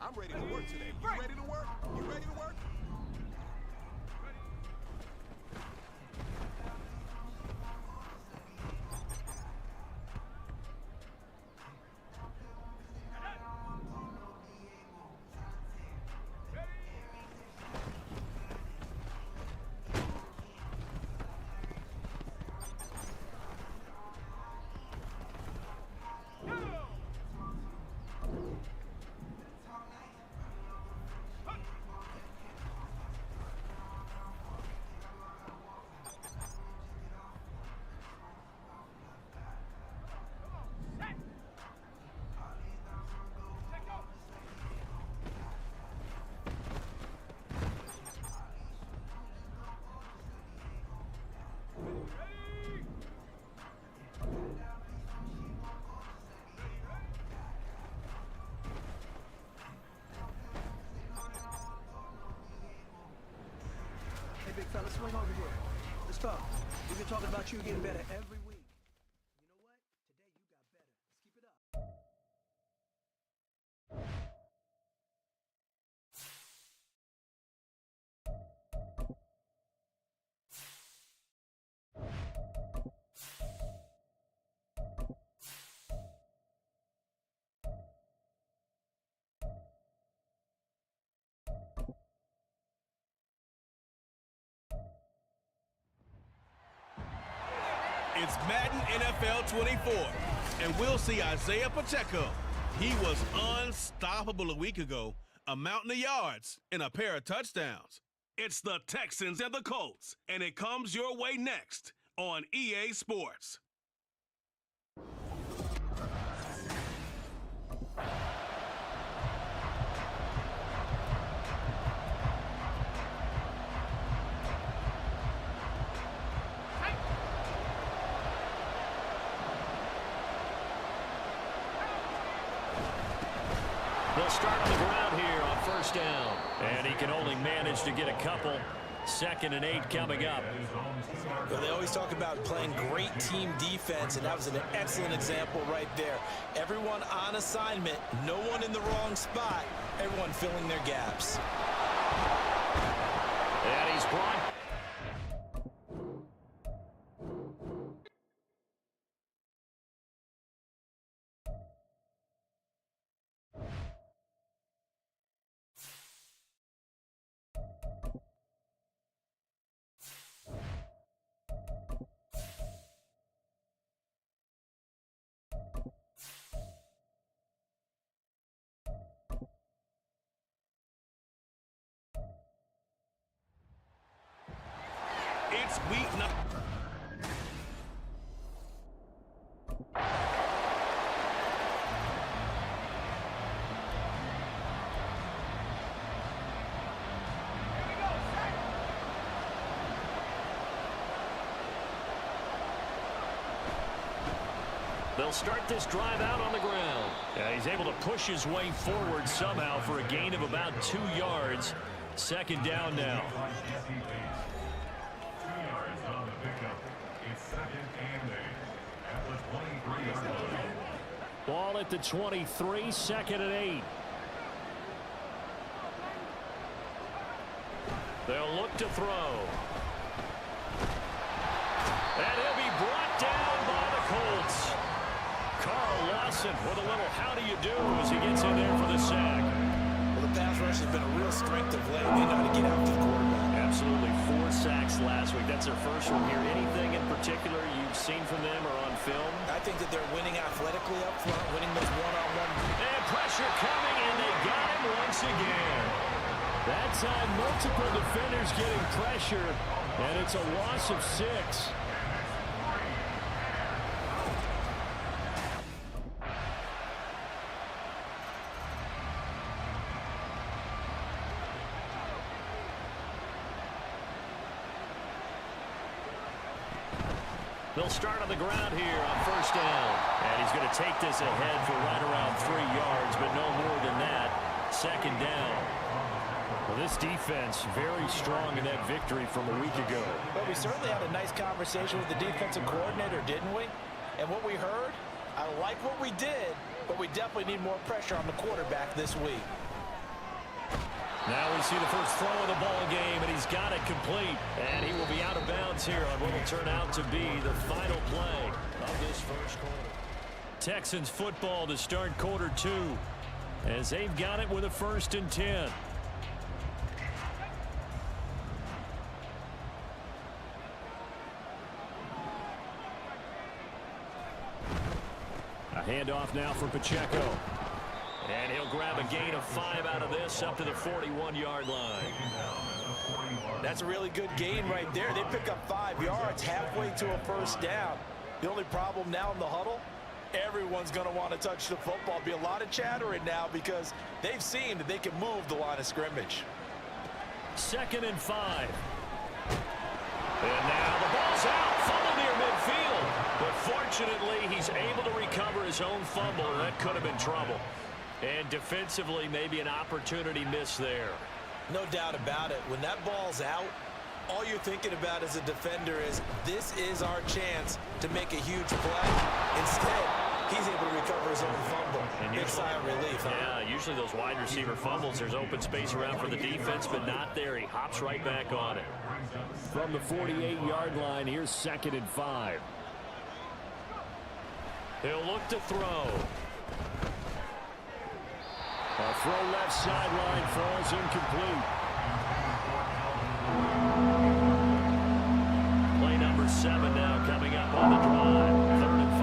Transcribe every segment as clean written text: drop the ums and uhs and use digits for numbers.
I'm ready to work today. You ready to work? You ready to work? Big fella, swing over here. Let's talk. We've been talking about you getting better every week. You know what? Today you got better. Let's keep it up. It's Madden NFL 24, and we'll see Isaiah Pacheco. He was unstoppable a week ago, a mountain of yards and a pair of touchdowns. It's the Texans and the Colts, and it comes your way next on EA Sports. They'll start on the ground here on first down. And he can only manage to get a couple. 2nd and 8 coming up. Well, they always talk about playing great team defense, and that was an excellent example right there. Everyone on assignment, no one in the wrong spot, everyone filling their gaps. And he's brought. It's week 9. They'll start this drive out on the ground. He's able to push his way forward somehow for a gain of about 2 yards. 2nd down now. Ball at the 23, 2nd and 8. They'll look to throw. And he'll be brought down by the Colts. Carl Lawson with a little how do you do as he gets in there for the sack. Well, the pass rush has been a real strength of late. They know how to get after the quarterback. Absolutely. 4 sacks last week. That's their first one here. Anything in particular you've seen from them or on film? I think that they're winning athletically up front, winning those one-on-one. And pressure coming, and they got him once again. That time, multiple defenders getting pressure, and it's a loss of 6. They'll start on the ground here on first down. And he's going to take this ahead for right around 3 yards, but no more than that. 2nd down. Well, this defense very strong in that victory from a week ago. But we certainly had a nice conversation with the defensive coordinator, didn't we? And what we heard, I like what we did, but we definitely need more pressure on the quarterback this week. Now we see the first throw of the ball game, and he's got it complete. And he will be out of bounds here on what will turn out to be the final play of this first quarter. Texans football to start quarter 2, as they've got it with a 1st and 10. A handoff now for Pacheco. And he'll grab a gain of 5 out of this up to the 41-yard line. That's a really good gain right there. They pick up 5 yards halfway to a 1st down. The only problem now in the huddle, everyone's going to want to touch the football. Be a lot of chattering now because they've seen that they can move the line of scrimmage. 2nd and 5. And now the ball's out. Fumble near midfield. But fortunately, he's able to recover his own fumble, and that could have been trouble. And defensively, maybe an opportunity miss there. No doubt about it. When that ball's out, all you're thinking about as a defender is, this is our chance to make a huge play. Instead, he's able to recover his own fumble. And big sigh of relief, huh? Yeah, usually those wide receiver fumbles, there's open space around for the defense, but not there. He hops right back on it. From the 48-yard line, here's 2nd and 5. He'll look to throw. A throw left sideline falls incomplete. Play number 7 now coming up on the drive. 3rd and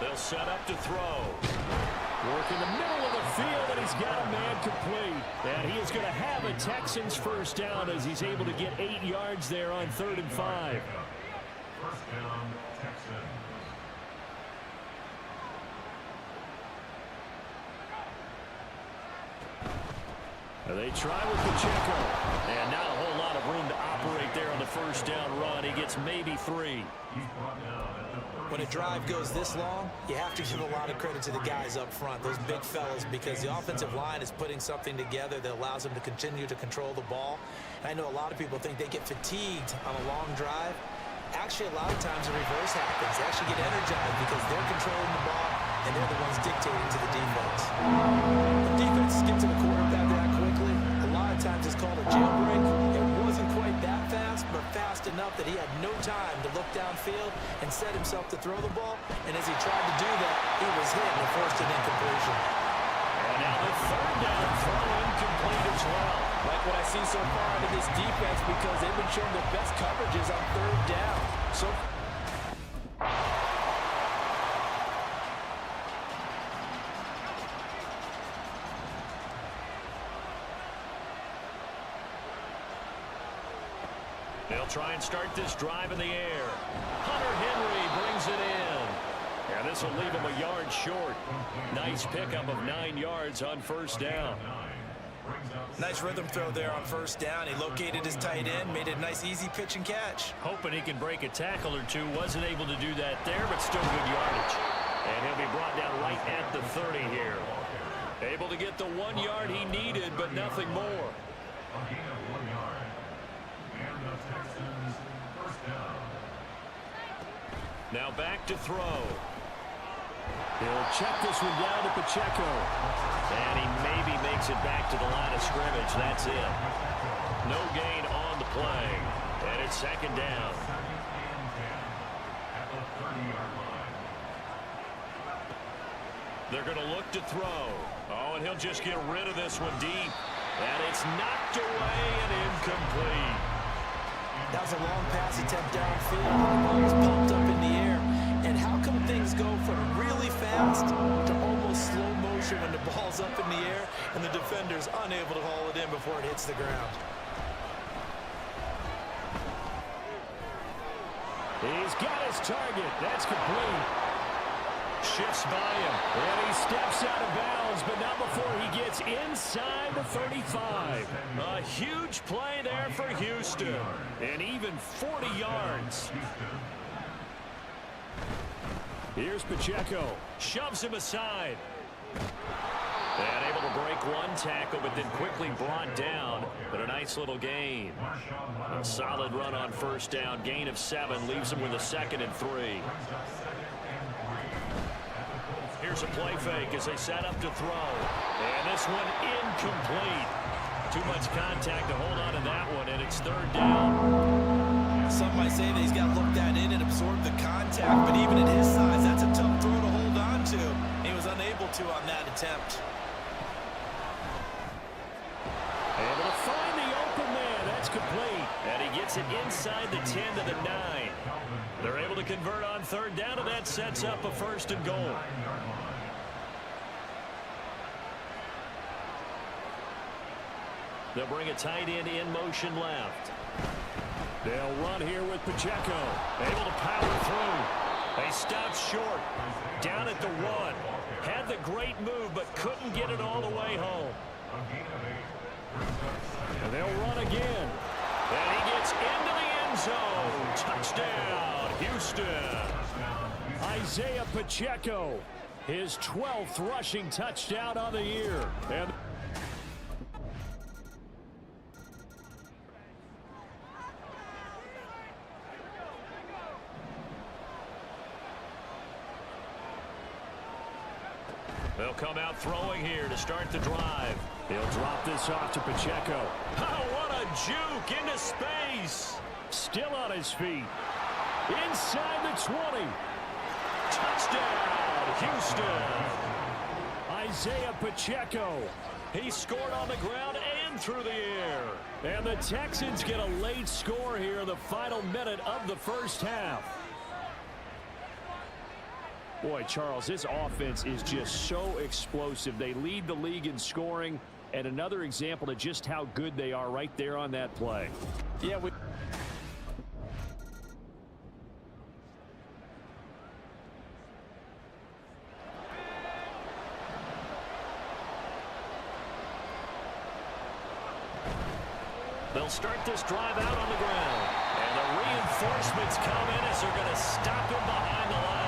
5. They'll set up to throw. Work in the middle of the field, and he's got a man complete. And he is going to have a Texans 1st down as he's able to get 8 yards there on 3rd and 5. 1st down, Texans. They try with Pacheco. And not a whole lot of room to operate there on the 1st down run. He gets maybe 3. When a drive goes this long, you have to give a lot of credit to the guys up front, those big fellas, because the offensive line is putting something together that allows them to continue to control the ball. And I know a lot of people think they get fatigued on a long drive. Actually, a lot of times the reverse happens. They actually get energized because they're controlling the ball, and they're the ones dictating to the defense. The defense skips to the quarterback that quickly. A lot of times it's called a jailbreak. It wasn't quite that fast, but fast enough that he had no time to look downfield and set himself to throw the ball. And as he tried to do that, he was hit and forced an incompletion. And now the 3rd down throw incomplete as well. Like what I see so far out of this defense, because they've been showing their best coverages on 3rd down. So they'll try and start this drive in the air. Hunter Henry brings it in. And this will leave him a yard short. Nice pickup of 9 yards on 1st down. nice rhythm throw there on 1st down. He located his tight end, made a nice easy pitch and catch. Hoping he can break a tackle or two. Wasn't able to do that there, but still good yardage. And he'll be brought down right at the 30 here. Able to get the 1 yard he needed, but nothing more. A gain of 1 yard. And the Texans 1st down. Now back to throw. He'll check this one down to Pacheco. And he maybe makes it back to the line of scrimmage. That's it. No gain on the play. And it's 2nd down. At the 30-yard line. They're going to look to throw. Oh, and he'll just get rid of this one deep. And it's knocked away and incomplete. That was a long pass attempt downfield. The ball was pumped up in the air. And how come things go from really fast to almost slow motion when the ball's up in the air and the defender's unable to haul it in before it hits the ground? He's got his target. That's complete. Shifts by him. And he steps out of bounds, but not before he gets inside the 35. A huge play there for Houston. And even 40 yards. Here's Pacheco. Shoves him aside. And able to break one tackle, but then quickly brought down. But a nice little gain. A solid run on 1st down. Gain of 7 leaves him with a 2nd and 3. Here's a play fake as they set up to throw. And this one incomplete. Too much contact to hold on to that one, and it's third down. Some might say that he's got to look that in and absorb the contact, but even at his size, that's a tough throw to hold on to. He was unable to on that attempt. Able to find the open man. That's complete. And he gets it inside the 10 to the 9. They're able to convert on third down, and that sets up a first and goal. They'll bring a tight end in motion left. They'll run here with Pacheco. Able to power through. They stop short. Down at the 1. Had the great move, but couldn't get it all the way home. And they'll run again. And he gets into the end zone. Touchdown, Houston. Isaiah Pacheco, his 12th rushing touchdown on the year. And they'll come out throwing here to start the drive. He'll drop this off to Pacheco. Oh, what a juke into space. Still on his feet. Inside the 20. Touchdown, Houston. Isaiah Pacheco. He scored on the ground and through the air. And the Texans get a late score here in the final minute of the first half. Boy, Charles, this offense is just so explosive. They lead the league in scoring, and another example of just how good they are right there on that play. Yeah, they'll start this drive out on the ground. And the reinforcements come in as they're going to stop him behind the line.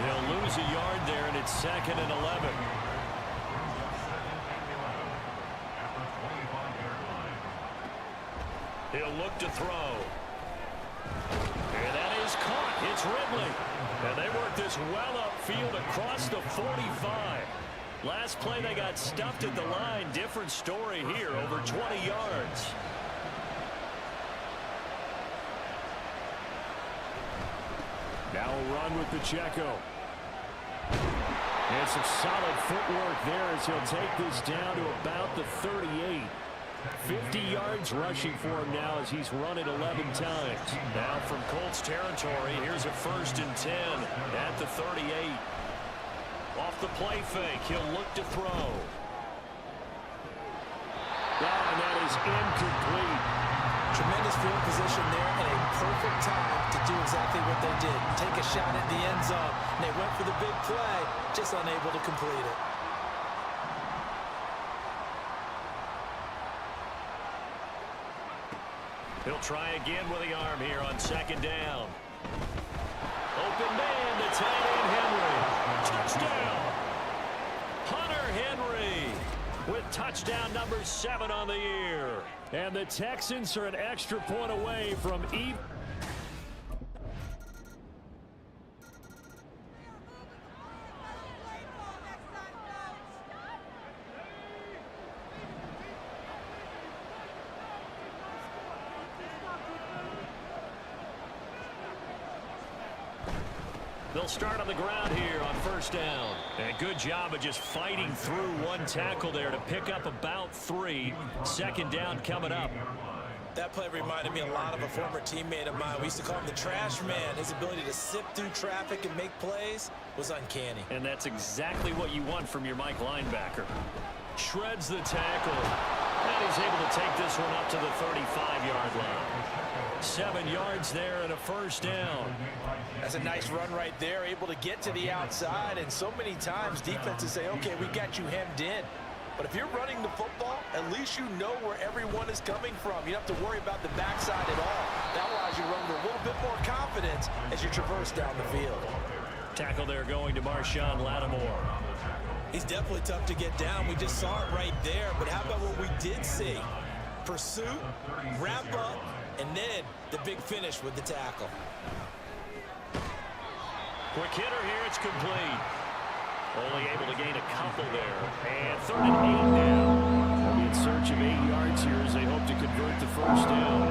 They'll lose a yard there, and it's 2nd and 11. He'll look to throw. And that is caught. It's Ridley. And they work this well upfield across the 45. Last play, they got stuffed at the line. Different story here, over 20 yards. Now a run with Pacheco. And some solid footwork there as he'll take this down to about the 38. 50 yards rushing for him now as he's run it 11 times. Now from Colts territory, here's a 1st and 10 at the 38. Off the play fake, he'll look to throw. And that is incomplete. tremendous field position there and a perfect time to do exactly what they did. Take a shot at the end zone. And they went for the big play, just unable to complete it. He'll try again with the arm here on 2nd down. Open man to tight end Henry. Touchdown. Hunter Henry with touchdown number 7 on the year. And the Texans are an extra point away from even. They'll start on the ground here on 1st down. And good job of just fighting through one tackle there to pick up about 3. 2nd down coming up. That play reminded me a lot of a former teammate of mine. We used to call him the trash man. His ability to sift through traffic and make plays was uncanny. And that's exactly what you want from your Mike linebacker. Shreds the tackle. And he's able to take this one up to the 35-yard line. 7 yards there and a 1st down. That's a nice run right there, able to get to the outside. And so many times defenses say, okay, we got you hemmed in. But if you're running the football, at least you know where everyone is coming from. You don't have to worry about the backside at all. That allows you to run with a little bit more confidence as you traverse down the field. Tackle there going to Marshawn Lattimore. He's definitely tough to get down. We just saw it right there. But how about what we did see? Pursuit, wrap up, and then the big finish with the tackle. Quick hitter here, it's complete. Only able to gain a couple there. And 3rd and 8 now. They'll be in search of 8 yards here as they hope to convert the first down.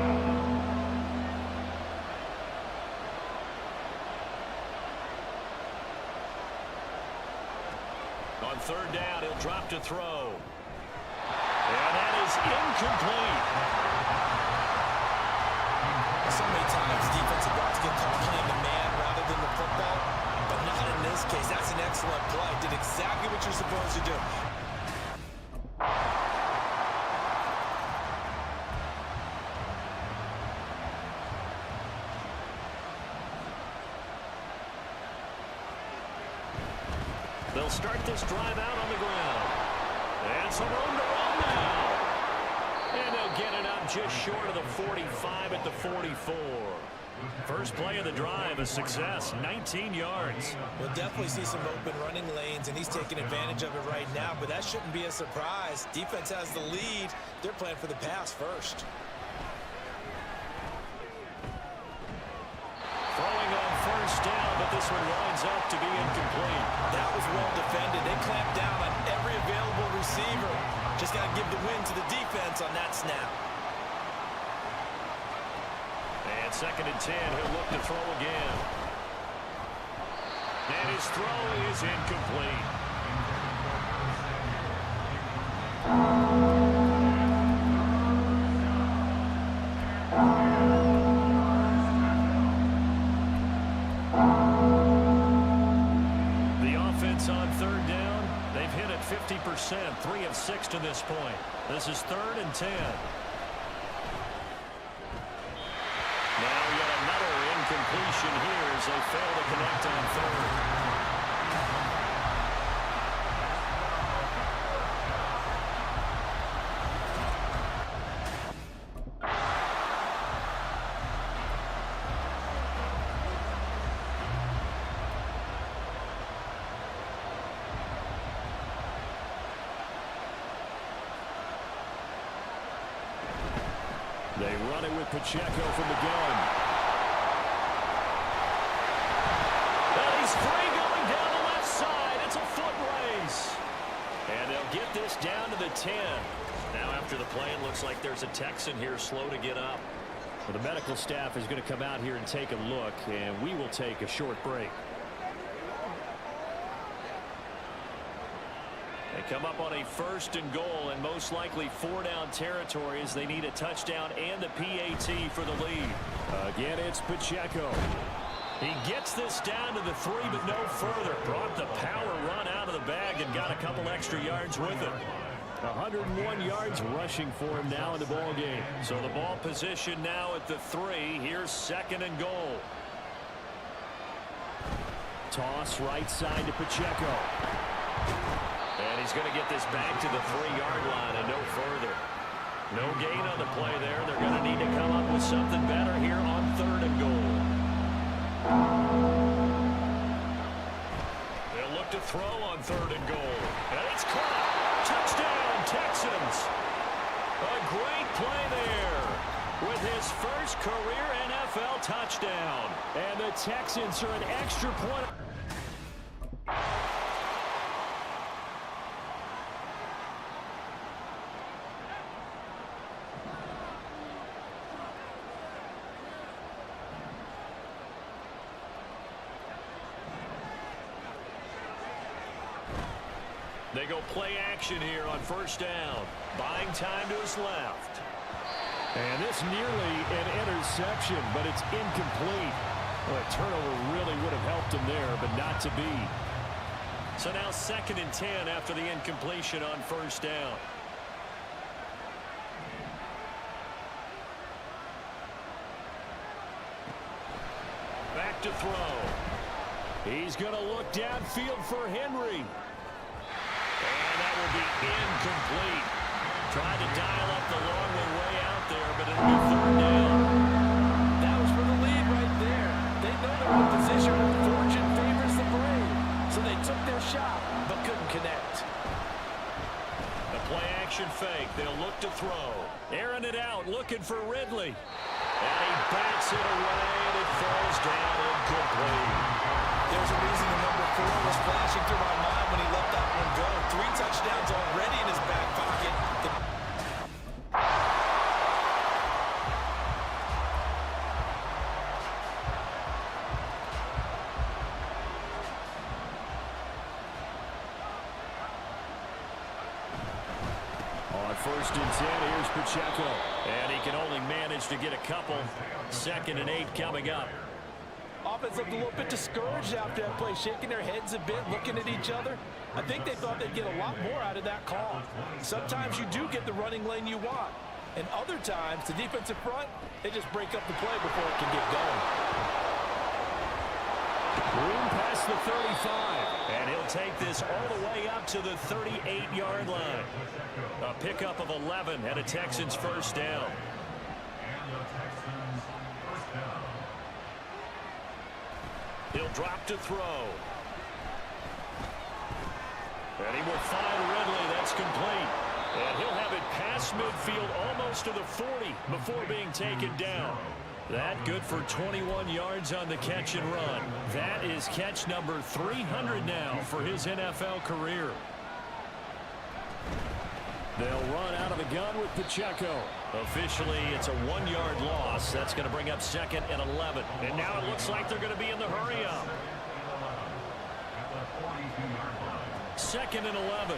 On 3rd down, he'll drop to throw. And that is incomplete. So many times defensive backs get caught playing the man rather than the football, but not in this case. That's an excellent play. Did exactly what you're supposed to do. They'll start this drive out on the ground. And some room to run now. And they'll get it up just short of the 45 at the 44. First play of the drive, a success, 19 yards. We'll definitely see some open running lanes, and he's taking advantage of it right now, but that shouldn't be a surprise. Defense has the lead. They're playing for the pass first. Throwing on first down, but this one winds up to be incomplete. That was well defended. They clamped down on every available receiver. Just got to give the win to the defense on that snap. And 2nd and 10, he'll look to throw again. And his throw is incomplete. The offense on 3rd down, they've hit it 50%, 3 of 6 to this point. This is 3rd and 10. Now yet another incompletion here as they fail to connect on 3rd. They run it with Pacheco from the gun. And he's free going down the left side. It's a foot race. And they'll get this down to the 10. Now after the play, it looks like there's a Texan here slow to get up. Well, the medical staff is going to come out here and take a look, and we will take a short break. They come up on a 1st and goal, and most likely 4-down territory as they need a touchdown and a PAT for the lead. Again, it's Pacheco. He gets this down to the 3, but no further. Brought the power run out of the bag and got a couple extra yards with it. 101 yards rushing for him now in the ball game. So the ball position now at the 3. Here's 2nd and goal. Toss right side to Pacheco. And he's going to get this back to the 3-yard line and no further. No gain on the play there. They're going to need to come up with something better here on 3rd and goal. They'll look to throw on 3rd and goal. And it's caught. Touchdown, Texans. A great play there with his first career NFL touchdown. And the Texans are an extra point. They go play action here on 1st down. Buying time to his left. And this nearly an interception, but it's incomplete. Well, a turnover really would have helped him there, but not to be. So now 2nd and 10 after the incompletion on 1st down. Back to throw. He's going to look downfield for Henry. And that will be incomplete. Tried to dial up the long way out there, but it'll be 3rd down. That was for the lead right there. They know they're in a position where fortune favors the brave. So they took their shot, but couldn't connect. The play action fake. They'll look to throw. Airing it out, looking for Ridley. And he bats it away, and it falls down incomplete. There's a reason the number 4 was flashing through my mind when he go. 3 touchdowns already in his back pocket. On 1st and 10, here's Pacheco. And he can only manage to get a couple. 2nd and 8 coming up. Offense looked a little bit discouraged after that play, shaking their heads a bit, looking at each other. I think they thought they'd get a lot more out of that call. Sometimes you do get the running lane you want. And other times, the defensive front, they just break up the play before it can get going. Room past the 35. And he'll take this all the way up to the 38-yard line. A pickup of 11 and a Texans first down. And the Texans first down. He'll drop to throw. And he will find Ridley. That's complete. And he'll have it past midfield almost to the 40 before being taken down. That good for 21 yards on the catch and run. That is catch number 300 now for his NFL career. They'll run out of the gun with Pacheco. Officially, it's a 1-yard loss. That's going to bring up 2nd and 11. And now it looks like they're going to be in the hurry up. 2nd and 11.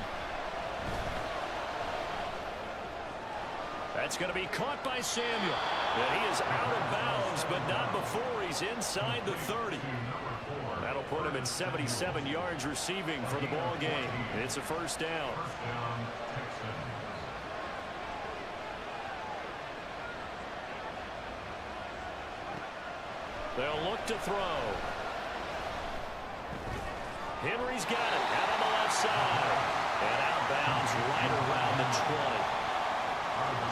That's going to be caught by Samuel. And he is out of bounds, but not before he's inside the 30. That'll put him at 77 yards receiving for the ball game. It's a first down. They'll look to throw. Henry's got it out on the left side. And out of bounds right around the 20.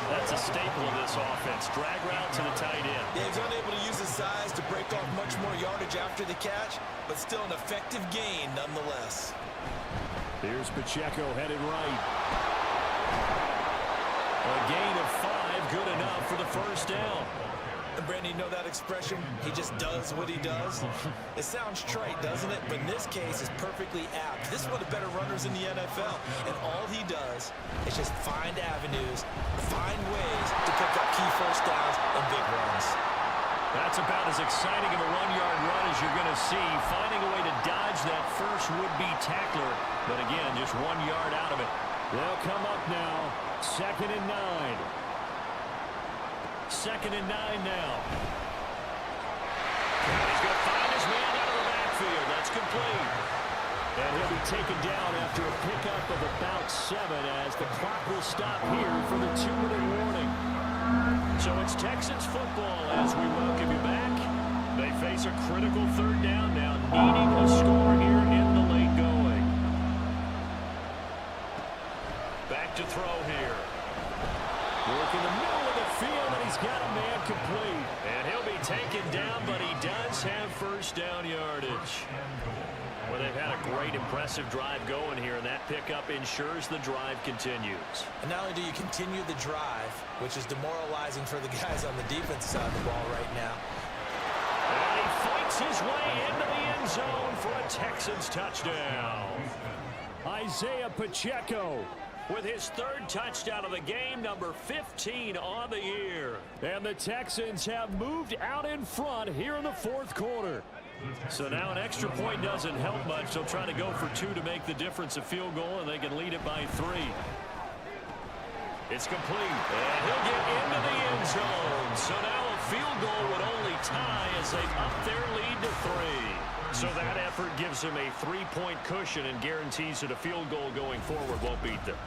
That's a staple of this offense. Drag route to the tight end. Yeah, he's unable to use his size to break off much more yardage after the catch, but still an effective gain nonetheless. Here's Pacheco headed right. A gain of 5, good enough for the first down. And Brandon, you know that expression? He just does what he does. It sounds trite, doesn't it? But in this case, it's perfectly apt. This is one of the better runners in the NFL. And all he does is just find avenues, find ways to pick up key first downs and big runs. That's about as exciting of a 1-yard run as you're going to see. Finding a way to dodge that first would-be tackler. But again, just 1 yard out of it. They'll come up now. 2nd and 9. 2nd and 9 now. He's going to find his man out of the backfield. That's complete. And he'll be taken down after a pickup of about 7 as the clock will stop here for the 2-minute warning. So it's Texans football as we welcome you back. They face a critical 3rd down now, needing a score here in the late going. Back to throw here. Work in the middle of the field, and he's got a man complete. And he'll be taken down, but he does have first down yardage. Well, they've had a great, impressive drive going here, and that pickup ensures the drive continues. And not only do you continue the drive, which is demoralizing for the guys on the defensive side of the ball right now. And he fights his way into the end zone for a Texans touchdown. Isaiah Pacheco with his 3rd touchdown of the game, number 15 on the year. And the Texans have moved out in front here in the 4th quarter. So now an extra point doesn't help much. They'll try to go for 2 to make the difference a field goal, and they can lead it by 3. It's complete, and he'll get into the end zone. So now a field goal would only tie as they up their lead to 3. So that effort gives him a 3-point cushion and guarantees that a field goal going forward won't beat them.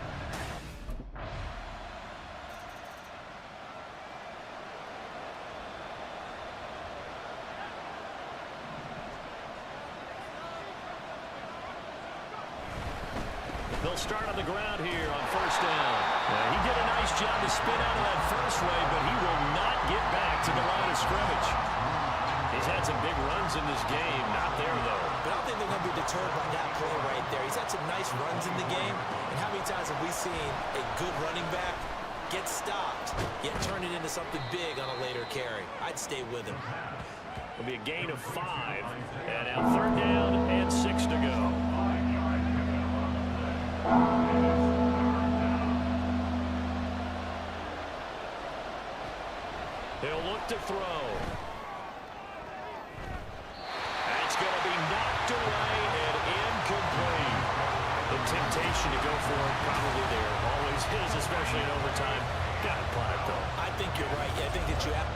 They'll start on the ground here on 1st down. He did a nice job to spin out of that first wave, but he will not get back to the line of scrimmage. He's had some big runs in this game. Not there, though. But I don't think they're going to be deterred by that play right there. He's had some nice runs in the game. And how many times have we seen a good running back get stopped, yet turn it into something big on a later carry? I'd stay with him. It'll be a gain of 5. And now 3rd down and 6 to go. He'll look to throw. And it's going to be knocked away and incomplete. The temptation to go for it probably there. Always is, especially in overtime. Got to punt it, though. I think you're right. I think that you have.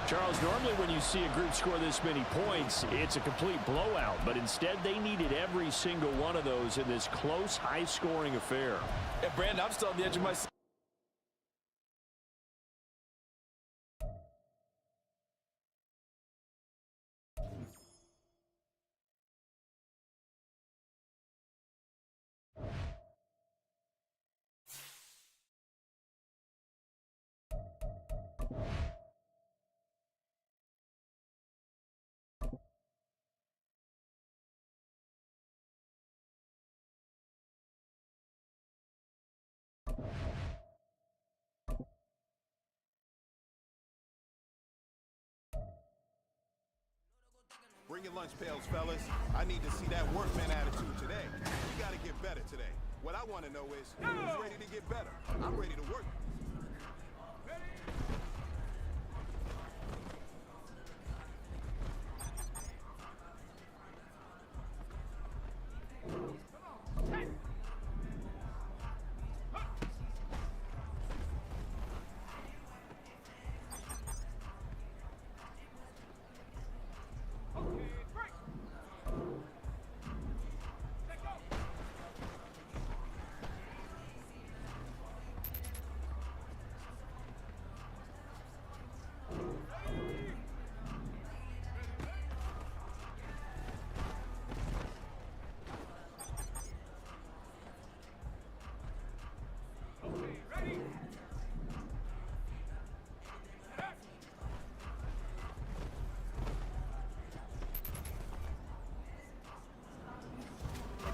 Charles, normally when you see a group score this many points, it's a complete blowout. But instead, they needed every single one of those in this close, high-scoring affair. Yeah, Brandon, I'm still on the edge of my seat. Bring your lunch pails, fellas. I need to see that workman attitude today. We got to get better today. What I want to know is, who's ready to get better? I'm ready to work.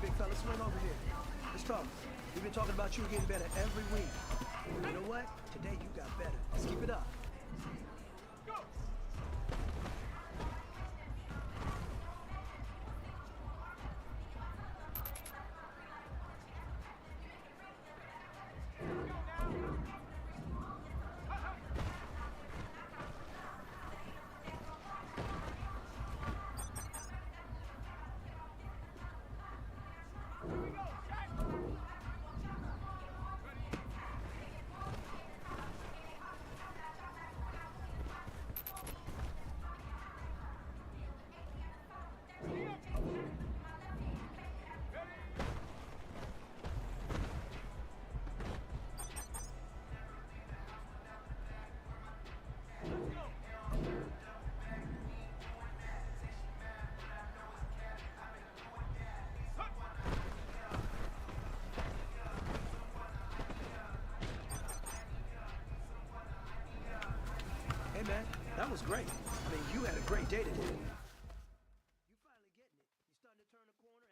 Big fella, swing over here. Let's talk. We've been talking about you getting better every week. You know what? Today you got better. Let's keep it up. Hey, man, that was great. I mean, you had a great day today. You finally getting it. You starting to turn the corner.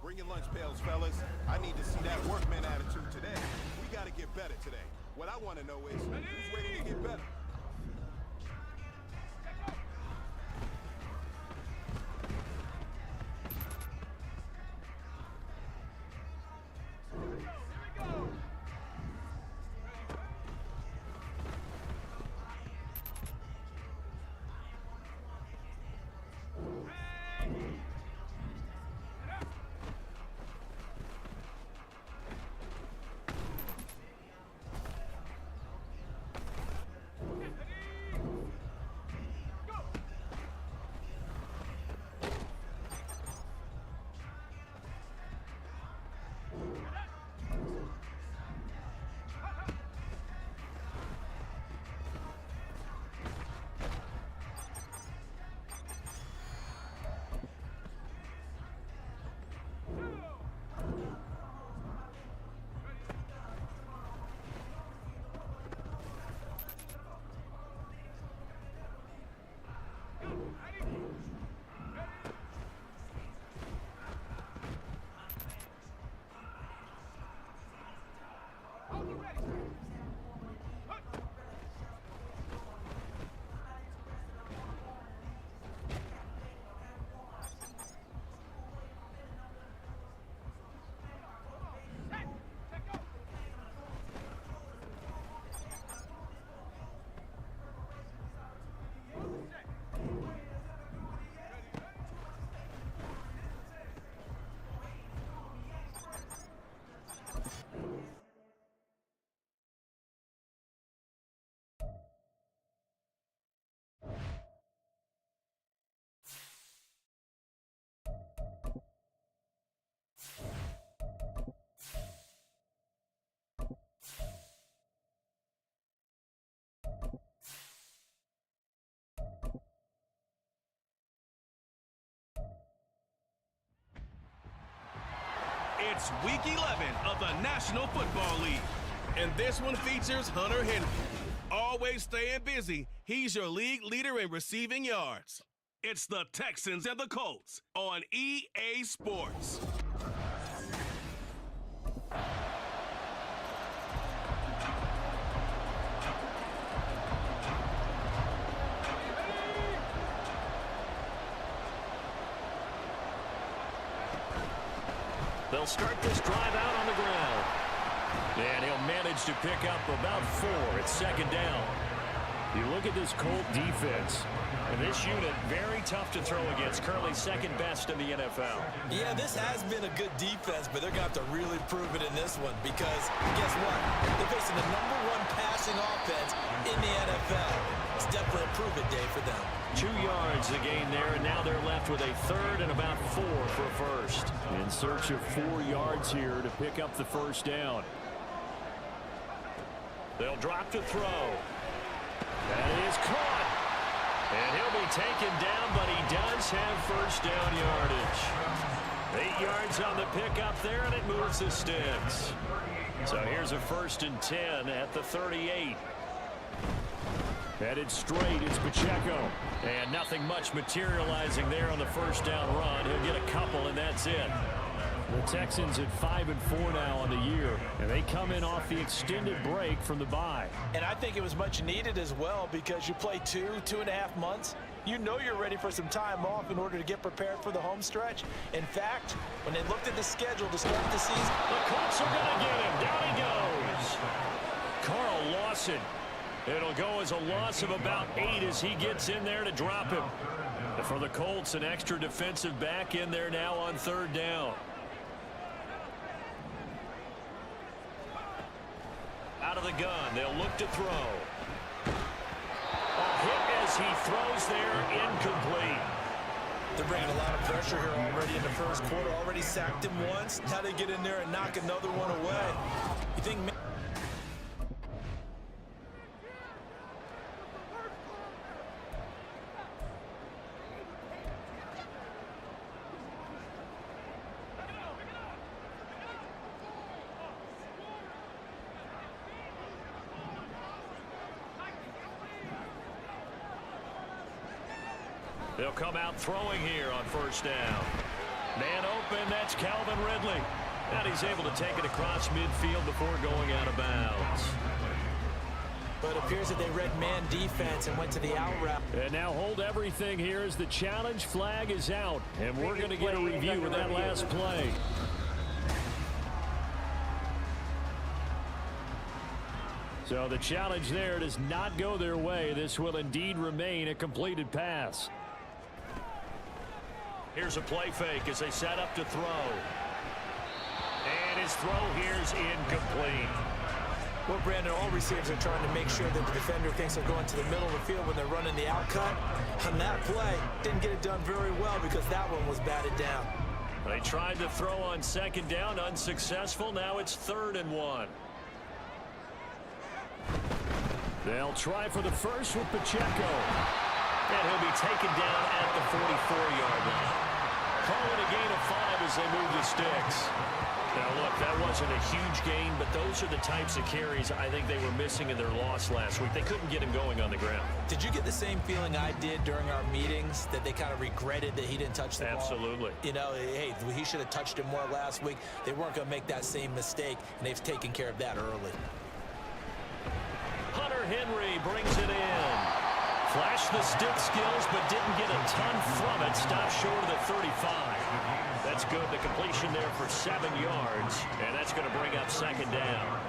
Bring your lunch pails, fellas. I need to see that workman attitude today. We got to get better today. What I want to know is, who's ready to get better? It's Week 11 of the National Football League. And this one features Hunter Henry. Always staying busy, he's your league leader in receiving yards. It's the Texans and the Colts on EA Sports. They'll start this drive out on the ground. And he'll manage to pick up about 4. It's second down. You look at this Colt defense, and this unit, very tough to throw against, currently second best in the NFL. Yeah, this has been a good defense, but they're going to have to really prove it in this one because, guess what? They're facing the #1 passing offense in the NFL. It's definitely a prove-it day for them. 2 yards the gain there, and now they're left with a third and about 4 for a first. In search of 4 yards here to pick up the first down. They'll drop to throw. That is caught. And he'll be taken down, but he does have first down yardage. 8 yards on the pickup there, and it moves the sticks. So here's a 1st and 10 at the 38. Headed straight, it's Pacheco. And nothing much materializing there on the first down run. He'll get a couple, and that's it. The Texans at 5-4 now on the year, and they come in off the extended break from the bye. And I think it was much needed as well because you play 2.5 months. You know you're ready for some time off in order to get prepared for the home stretch. In fact, when they looked at the schedule to start the season, the Colts are going to get him. Down he goes. Carl Lawson. It'll go as a loss of about 8 as he gets in there to drop him. For the Colts, an extra defensive back in there now on 3rd down. Out of the gun, they'll look to throw. A hit as he throws there, incomplete. they're bringing a lot of pressure here already in the first quarter. Already sacked him once. Now they get in there and knock another one away. You think... They'll come out throwing here on 1st down. Man open, that's Calvin Ridley. And he's able to take it across midfield before going out of bounds. But it appears that they read man defense and went to the out route. And now hold everything here as the challenge flag is out. And we're going to get a review of that last play. So the challenge there does not go their way. This will indeed remain a completed pass. Here's a play fake as they set up to throw. And his throw here's incomplete. Well, Brandon, all receivers are trying to make sure that the defender thinks they're going to the middle of the field when they're running the out cut. On that play, didn't get it done very well because that one was batted down. They tried to throw on 2nd down, unsuccessful. Now it's 3rd and 1. They'll try for the first with Pacheco. And he'll be taken down at the 44-yard line. Call it a gain of 5 as they move the sticks. Now, look, that wasn't a huge gain, but those are the types of carries I think they were missing in their loss last week. They couldn't get him going on the ground. Did you get the same feeling I did during our meetings, that they kind of regretted that he didn't touch the ball? Absolutely. You know, hey, he should have touched it more last week. They weren't going to make that same mistake, and they've taken care of that early. Hunter Henry brings it in. Flashed the stick skills, but didn't get a ton from it. Stopped short of the 35. That's good. The completion there for 7 yards, and that's going to bring up 2nd down.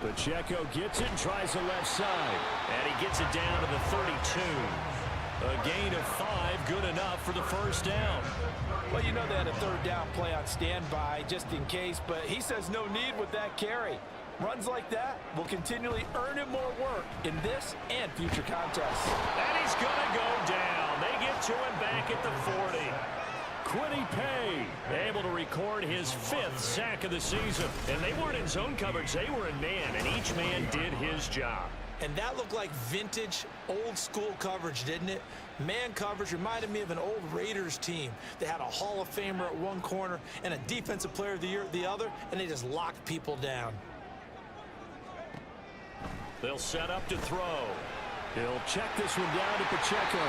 Pacheco gets it and tries the left side. And he gets it down to the 32. A gain of 5, good enough for the 1st down. Well, you know they had a 3rd down play on standby just in case, but he says no need with that carry. Runs like that will continually earn him more work in this and future contests. And he's going to go down. They get to him back at the 40. Quiddy Pay able to record his 5th sack of the season. And they weren't in zone coverage. They were in man, and each man did his job. And that looked like vintage, old-school coverage, didn't it? Man coverage reminded me of an old Raiders team. They had a Hall of Famer at one corner and a Defensive Player of the Year at the other, and they just locked people down. They'll set up to throw. He'll check this one down to Pacheco.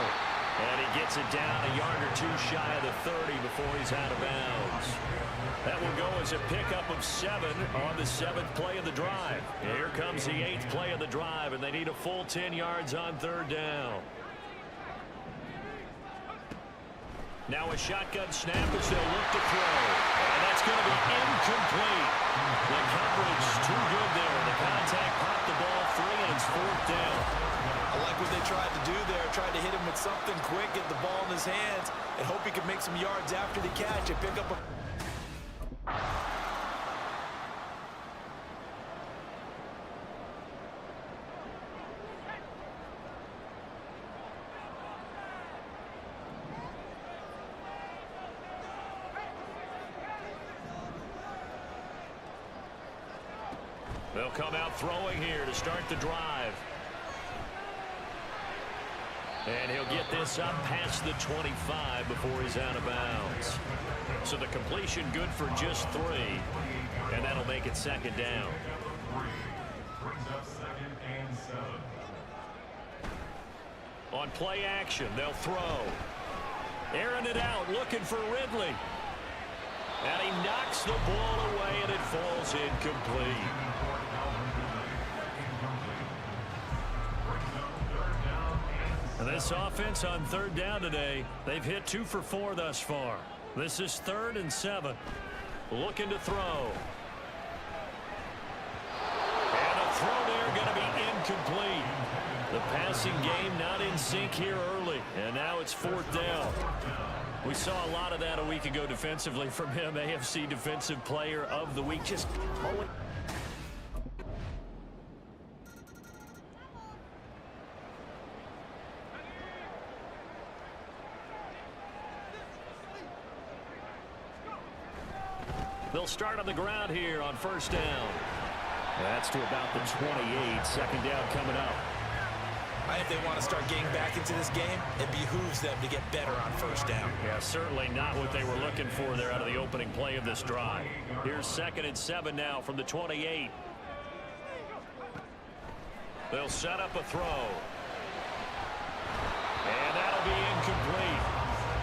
And he gets it down a yard or two shy of the 30 before he's out of bounds. That will go as a pickup of 7 on the 7th play of the drive. And here comes the 8th play of the drive, and they need a full 10 yards on 3rd down. Now a shotgun snap as they'll look to throw. And that's going to be incomplete. The coverage too good there. The contact popped the ball free, and it's 4th down. I like what they tried to do there. Tried to hit him with something quick, get the ball in his hands, and hope he could make some yards after the catch and pick up a... They'll come out throwing here to start the drive. And he'll get this up past the 25 before he's out of bounds. So the completion good for just 3. And that'll make it 2nd down. Brings up 2nd and 7. On play action, they'll throw. Airing it out, looking for Ridley. And he knocks the ball away, and it falls incomplete. And this offense on 3rd down today, they've hit 2 for 4 thus far. This is 3rd and 7. Looking to throw. And a throw there going to be incomplete. The passing game not in sync here early. And now it's 4th down. We saw a lot of that a week ago defensively from him. AFC Defensive Player of the Week. Just mowing. They'll start on the ground here on 1st down. That's to about the 28. 2nd down coming up. If they want to start getting back into this game, it behooves them to get better on 1st down. Yeah, certainly not what they were looking for there out of the opening play of this drive. Here's 2nd and 7 now from the 28. They'll set up a throw. And that'll be incomplete.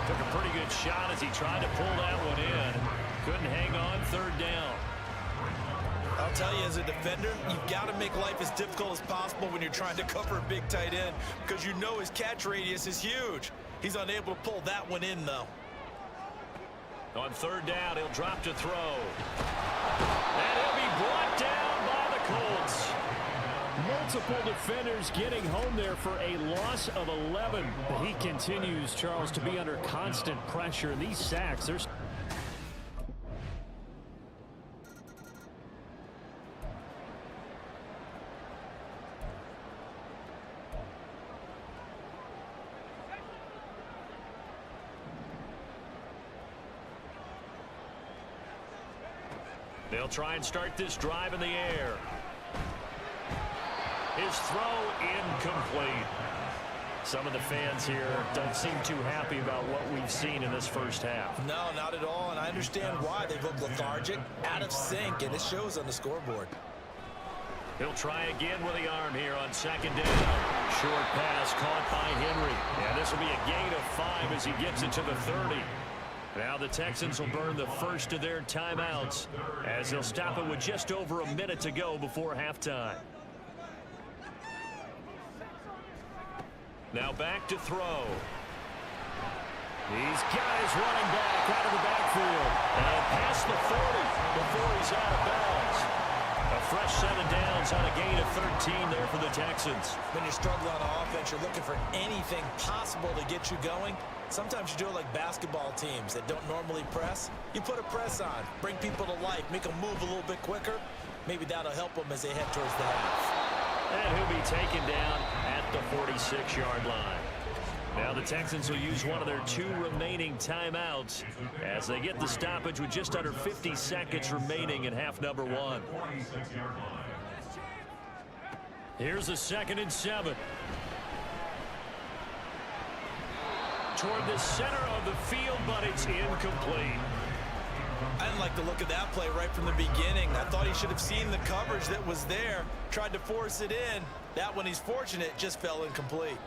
Took a pretty good shot as he tried to pull that one in. Couldn't hang on. 3rd down. I'll tell you, as a defender, you've got to make life as difficult as possible when you're trying to cover a big tight end, because you know his catch radius is huge. He's unable to pull that one in, though. On 3rd down, he'll drop to throw. And he'll be brought down by the Colts. Multiple defenders getting home there for a loss of 11. But he continues, Charles, to be under constant pressure. And these sacks, there's... They'll try and start this drive in the air. His throw incomplete. Some of the fans here don't seem too happy about what we've seen in this 1st half. No, not at all, and I understand why. They've looked lethargic, out of sync, and it shows on the scoreboard. He'll try again with the arm here on 2nd down. Short pass caught by Henry. And this will be a gain of 5 as he gets it to the 30. Now the Texans will burn the first of their timeouts as they'll stop it with just over a minute to go before halftime. Now back to throw. These guys running back out of the backfield. And past the 40 before he's out of bounds. A fresh set of downs on a gain of 13 there for the Texans. When you're struggling on offense, you're looking for anything possible to get you going. Sometimes you do it like basketball teams that don't normally press. You put a press on, bring people to life, make them move a little bit quicker. Maybe that'll help them as they head towards the half. And he'll be taken down at the 46-yard line. Now the Texans will use one of their 2 remaining timeouts as they get the stoppage with just under 50 seconds remaining in half number 1. Here's a 2nd and 7. Toward the center of the field, but it's incomplete. I didn't like the look of that play right from the beginning. I thought he should have seen the coverage that was there, tried to force it in. That one, he's fortunate, just fell incomplete.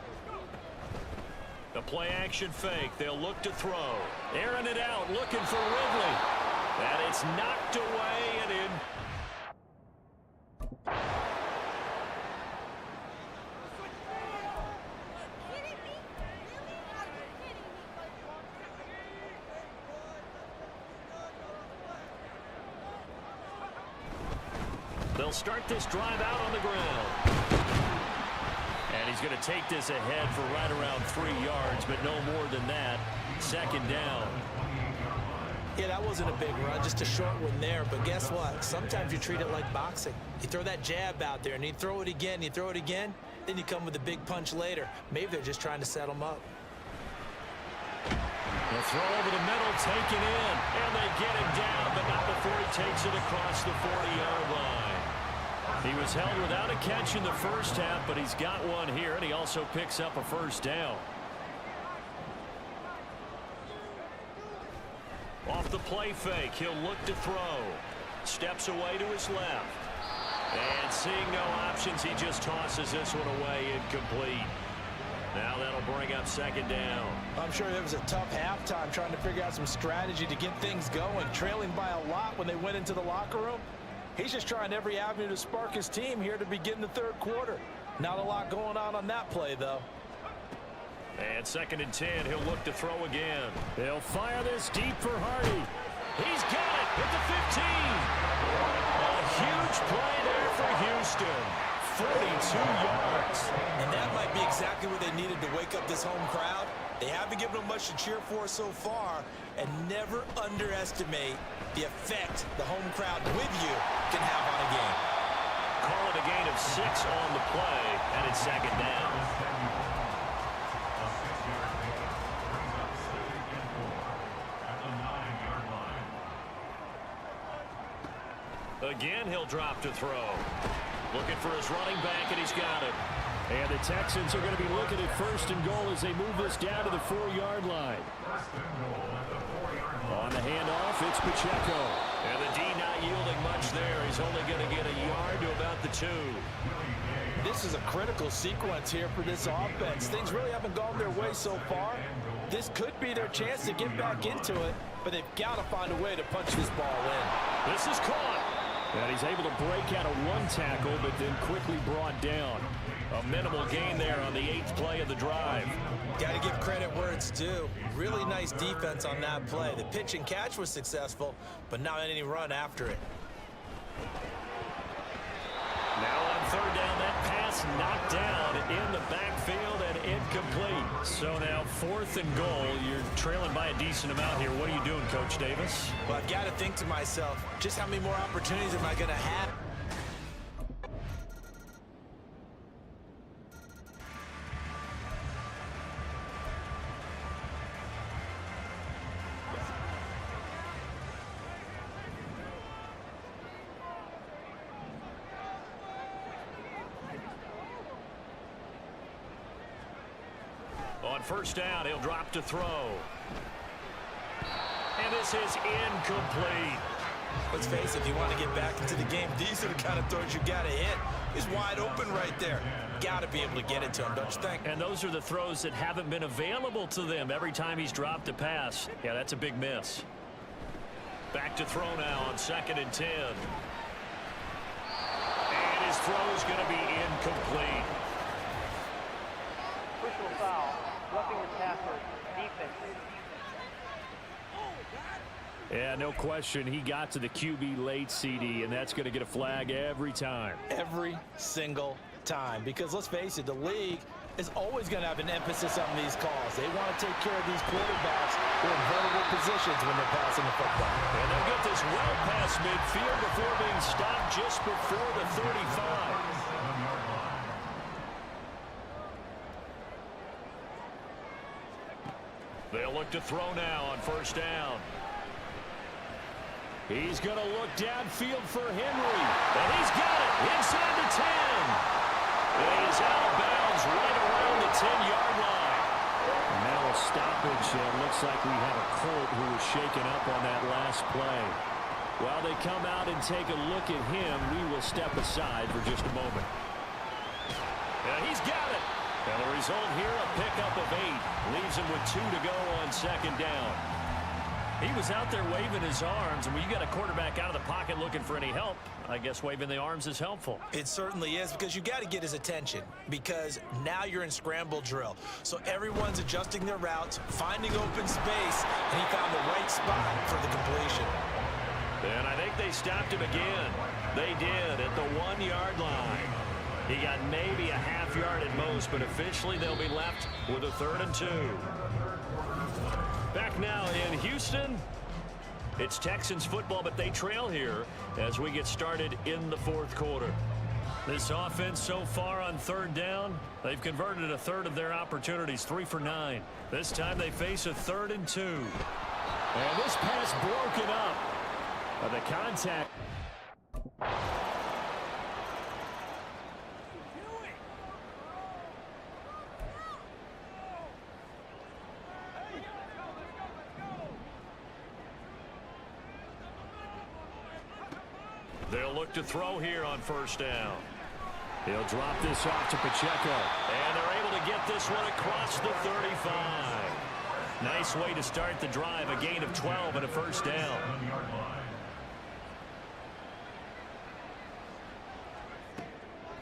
The play action fake. They'll look to throw. Airing it out, looking for Ridley. And it's knocked away and in. They'll start this drive out on the ground. And he's going to take this ahead for right around 3 yards, but no more than that. 2nd down. Yeah, that wasn't a big run, just a short one there. But guess what? Sometimes you treat it like boxing. You throw that jab out there, and you throw it again, you throw it again, then you come with a big punch later. Maybe they're just trying to set them up. The throw over the middle, taken in, and they get him down, but not before he takes it across the 40-yard line. He was held without a catch in the first half, but he's got one here, and he also picks up a 1st down. Off the play fake, he'll look to throw. Steps away to his left. And seeing no options, he just tosses this one away, incomplete. Now that'll bring up 2nd down. I'm sure it was a tough halftime trying to figure out some strategy to get things going. Trailing by a lot when they went into the locker room. He's just trying every avenue to spark his team here to begin the 3rd quarter. Not a lot going on that play, though. And 2nd and 10, he'll look to throw again. They'll fire this deep for Hardy. He's got it at the 15. A huge play there for Houston. 42 yards. And that might be exactly what they needed to wake up this home crowd. They haven't given them much to cheer for so far, and never underestimate the effect the home crowd with you can have on a game. Call it a gain of 6 on the play, and it's 2nd down. Again, he'll drop to throw. Looking for his running back, and he's got it. And the Texans are going to be looking at 1st and goal as they move this down to the 4-yard line. On the handoff, it's Pacheco. And the D not yielding much there. He's only going to get a yard to about the 2. This is a critical sequence here for this offense. Things really haven't gone their way so far. This could be their chance to get back into it, but they've got to find a way to punch this ball in. This is caught. And he's able to break out of 1 tackle, but then quickly brought down. A minimal gain there on the 8th play of the drive. Got to give credit where it's due. Really nice defense on that play. The pitch and catch was successful, but not any run after it. Now on 3rd down, that pass knocked down in the backfield and incomplete. So now 4th and goal. You're trailing by a decent amount here. What are you doing, Coach Davis? Well, I've got to think to myself, just how many more opportunities am I going to have? On 1st down, he'll drop to throw. And this is incomplete. Let's face it, if you want to get back into the game, these are the kind of throws you got to hit. He's wide open right there. Got to be able to get it to him, don't you think? And those are the throws that haven't been available to them every time he's dropped a pass. Yeah, that's a big miss. Back to throw now on 2nd and 10. And his throw is going to be incomplete. Personal foul, roughing the passer, defense. Yeah, no question. He got to the QB late, CD, and that's going to get a flag every time. Every single time. Because let's face it, the league is always going to have an emphasis on these calls. They want to take care of these quarterbacks who are in vulnerable positions when they're passing the football. And they'll get this well past midfield before being stopped just before the 35. They'll look to throw now on 1st down. He's going to look downfield for Henry. And he's got it inside the 10. And he is out of bounds right around the 10-yard line. And now a stoppage. Looks like we have a Colt who was shaken up on that last play. While they come out and take a look at him, we will step aside for just a moment. And he's got it. And the result here, a pickup of 8. Leaves him with 2 to go on second down. He was out there waving his arms, and when you got a quarterback out of the pocket looking for any help, I guess waving the arms is helpful. It certainly is, because you got to get his attention, because now you're in scramble drill. So everyone's adjusting their routes, finding open space, and he found the right spot for the completion. And I think they stopped him again. They did at the 1-yard line. He got maybe a half yard at most, but officially they'll be left with a 3rd and 2. Back now in Houston. It's Texans football, but they trail here as we get started in the 4th quarter. This offense so far on 3rd down, they've converted a third of their opportunities, 3 for 9. This time they face a 3rd and 2. And this pass broken up. The contact. They'll look to throw here on 1st down. He'll drop this off to Pacheco. And they're able to get this one across the 35. Nice way to start the drive. A gain of 12 and a 1st down.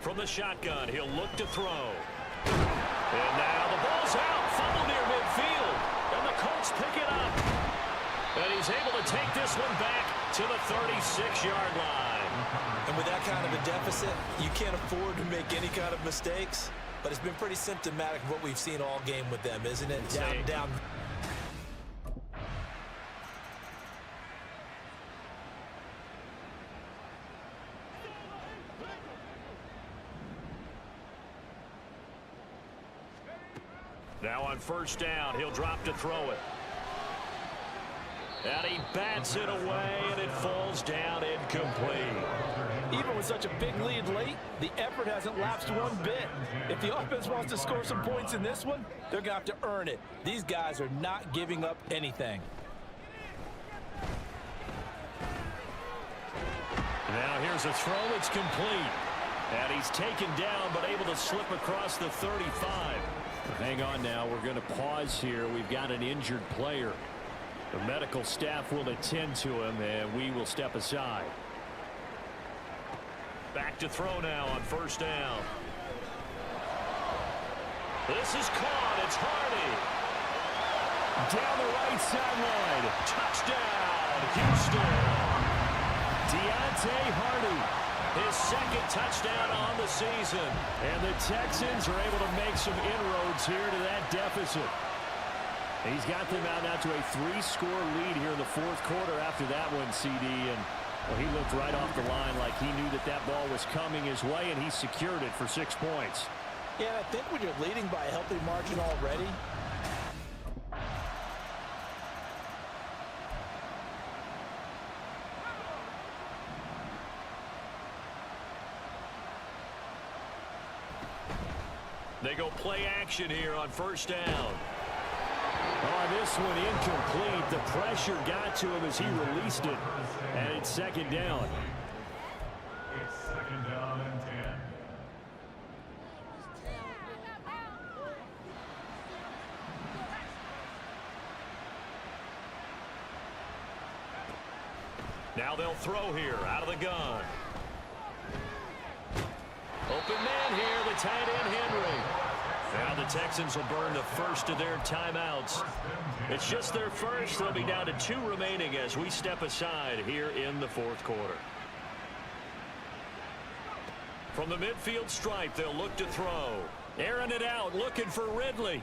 From the shotgun, he'll look to throw. And now the ball's out. Fumble near midfield. And the Colts pick it up. And he's able to take this one back to the 36-yard line. And with that kind of a deficit, you can't afford to make any kind of mistakes. But it's been pretty symptomatic of what we've seen all game with them, isn't it? Down, down. Now on 1st down, he'll drop to throw it. And he bats it away, and it falls down incomplete. Even with such a big lead late, the effort hasn't lapsed one bit. If the offense wants to score some points in this one, they're going to have to earn it. These guys are not giving up anything. Now here's a throw. It's complete. And he's taken down, but able to slip across the 35. Hang on now. We're going to pause here. We've got an injured player. The medical staff will attend to him, and we will step aside. Back to throw now on 1st down. This is caught. It's Hardy. Down the right sideline. Touchdown, Houston. Deontay Hardy. His 2nd touchdown on the season. And the Texans are able to make some inroads here to that deficit. He's got them out now to a 3-score lead here in the 4th quarter after that one, CD. And well, he looked right off the line like he knew that that ball was coming his way, and he secured it for 6 points. Yeah, I think when you're leading by a healthy margin already, they go play action here on 1st down. Oh, this one incomplete. The pressure got to him as he released it. And it's 2nd down. It's 2nd down and 10. Now they'll throw here out of the gun. Open man here, the tight end Henry. Now the Texans will burn the first of their timeouts. It's just their first. They'll be down to 2 remaining as we step aside here in the 4th quarter. From the midfield stripe, they'll look to throw. Airing it out, looking for Ridley.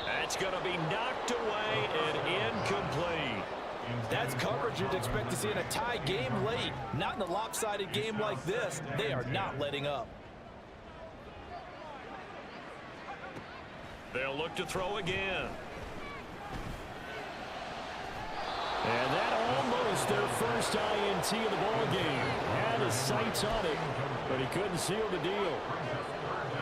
That's going to be knocked away and incomplete. that's coverage you'd expect to see in a tie game late. Not in a lopsided game like this. They are not letting up. They'll look to throw again. And that almost their first INT of the ball game. Had his sights on it, but he couldn't seal the deal.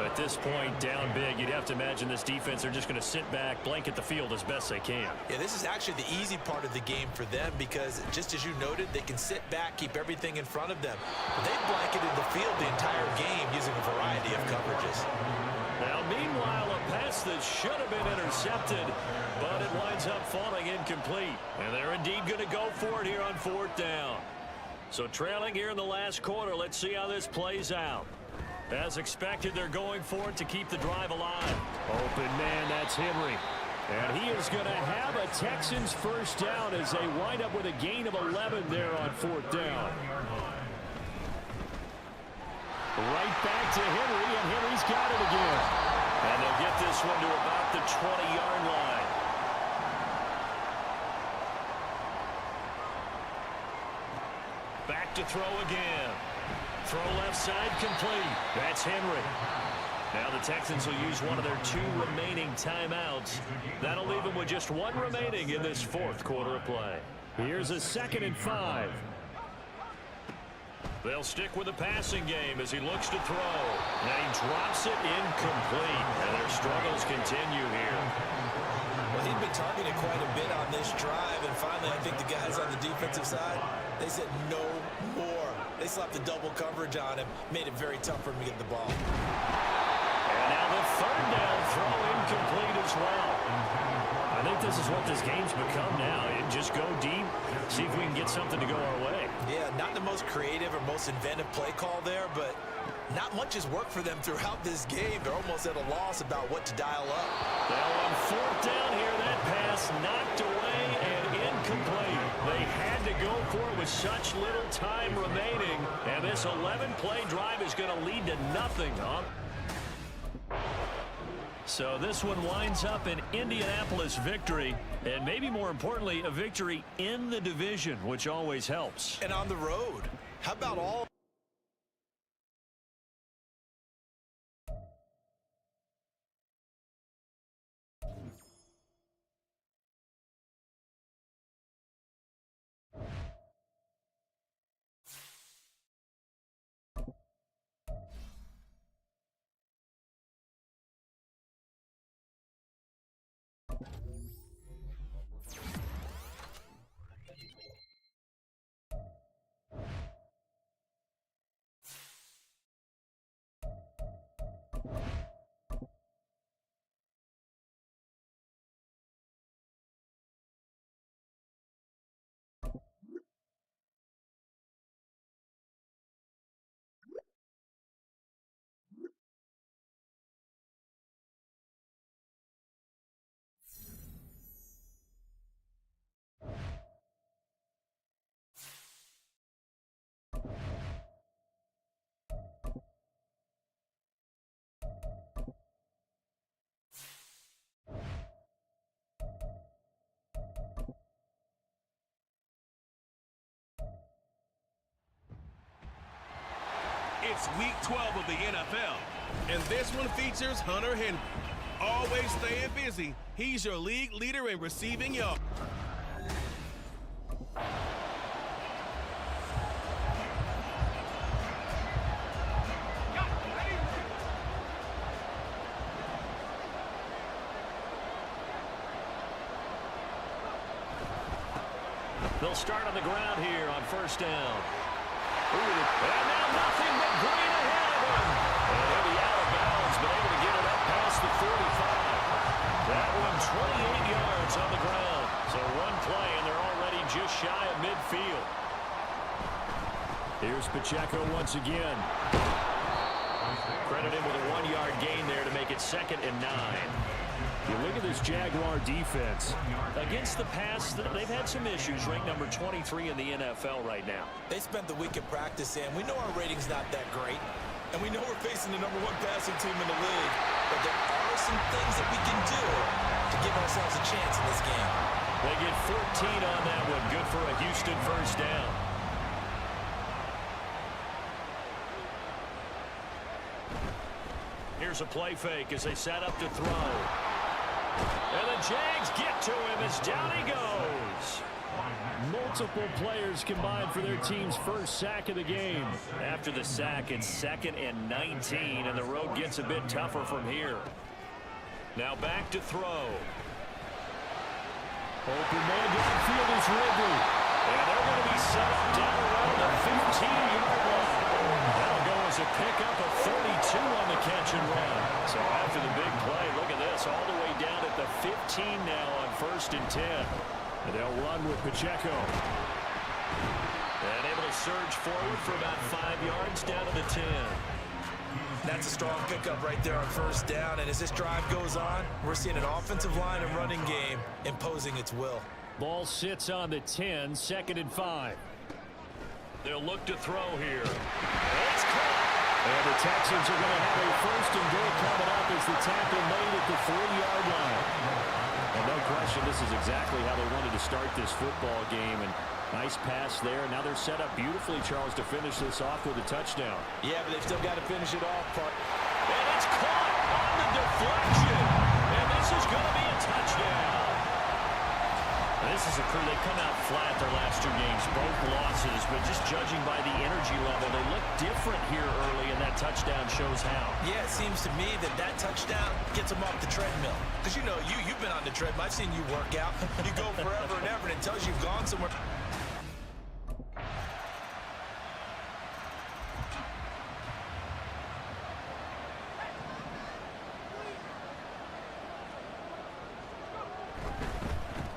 At this point, down big, you'd have to imagine this defense, they're just going to sit back, blanket the field as best they can. Yeah, this is actually the easy part of the game for them because, just as you noted, they can sit back, keep everything in front of them. They've blanketed the field the entire game using a variety of coverages. Now, meanwhile, a pass that should have been intercepted, but it winds up falling incomplete. And they're indeed going to go for it here on 4th down. So trailing here in the last quarter, let's see how this plays out. As expected, they're going for it to keep the drive alive. Open man, that's Henry. And he is going to have a Texans first down as they wind up with a gain of 11 there on 4th down. Right back to Henry, and Henry's got it again. And they'll get this one to about the 20-yard line. Back to throw again. Throw left side complete. That's Henry. Now the Texans will use one of their 2 remaining timeouts. That'll leave them with just 1 remaining in this 4th quarter of play. Here's a 2nd and 5. They'll stick with the passing game as he looks to throw. Now he drops it incomplete. And their struggles continue here. Well, he'd been targeted quite a bit on this drive, and finally I think the guys on the defensive side, they said no more. They slapped the double coverage on him, made it very tough for him to get the ball. And now the 3rd down throw incomplete as well. I think this is what this game's become now. Just go deep, see if we can get something to go our way. Yeah, not the most creative or most inventive play call there, but not much has worked for them throughout this game. They're almost at a loss about what to dial up. Now on 4th down here, that pass knocked away and incomplete. They had to go for it with such little time remaining, and this 11-play drive is going to lead to nothing, huh? So this one winds up an Indianapolis victory, and maybe more importantly, a victory in the division, which always helps. And on the road, how about all? It's week 12 of the NFL, and this one features Hunter Henry. Always staying busy, he's your league leader in receiving yards. They'll start on the ground here on 1st down. And now nothing but green ahead of him. And he'll be out of bounds, but able to get it up past the 45. That one 28 yards on the ground. So 1 play, and they're already just shy of midfield. Here's Pacheco once again. Credit him with a 1-yard gain there to make it 2nd and 9. You look at this Jaguar defense. Against the pass, they've had some issues, ranked number 23 in the NFL right now. They spent the week at practice, and we know our rating's not that great. And we know we're facing the number 1 passing team in the league. But there are some things that we can do to give ourselves a chance in this game. They get 14 on that one. Good for a Houston first down. Here's a play fake as they set up to throw. And the Jags get to him as down he goes. Multiple players combined for their team's first sack of the game. After the sack, it's 2nd and 19, and the road gets a bit tougher from here. Now back to throw. Open man downfield is Ridley. And they're going to be set up down around the 15-yard line. That'll go as a pickup of 32 on the catch and run. So after the big play, look at this, all the way down at the 15 now on 1st and 10. And they'll run with Pacheco. And able to surge forward for about 5 yards down to the 10. That's a strong pickup right there on 1st down. And as this drive goes on, we're seeing an offensive line and running game imposing its will. Ball sits on the 10, 2nd and 5. They'll look to throw here. It's caught. And the Texans are going to have a 1st and goal coming up as the tackle made at the 3-yard line. And no question, this is exactly how they wanted to start this football game. And nice pass there. Now they're set up beautifully, Charles, to finish this off with a touchdown. Yeah, but they've still got to finish it off. And it's caught on the deflection. And this is going to be a touchdown. This is a crew, they come out flat their last 2 games, both losses, but just judging by the energy level, they look different here early, and that touchdown shows how. Yeah, it seems to me that touchdown gets them off the treadmill. Because, you know, you've been on the treadmill. I've seen you work out. You go forever and ever, and it tells you you've gone somewhere.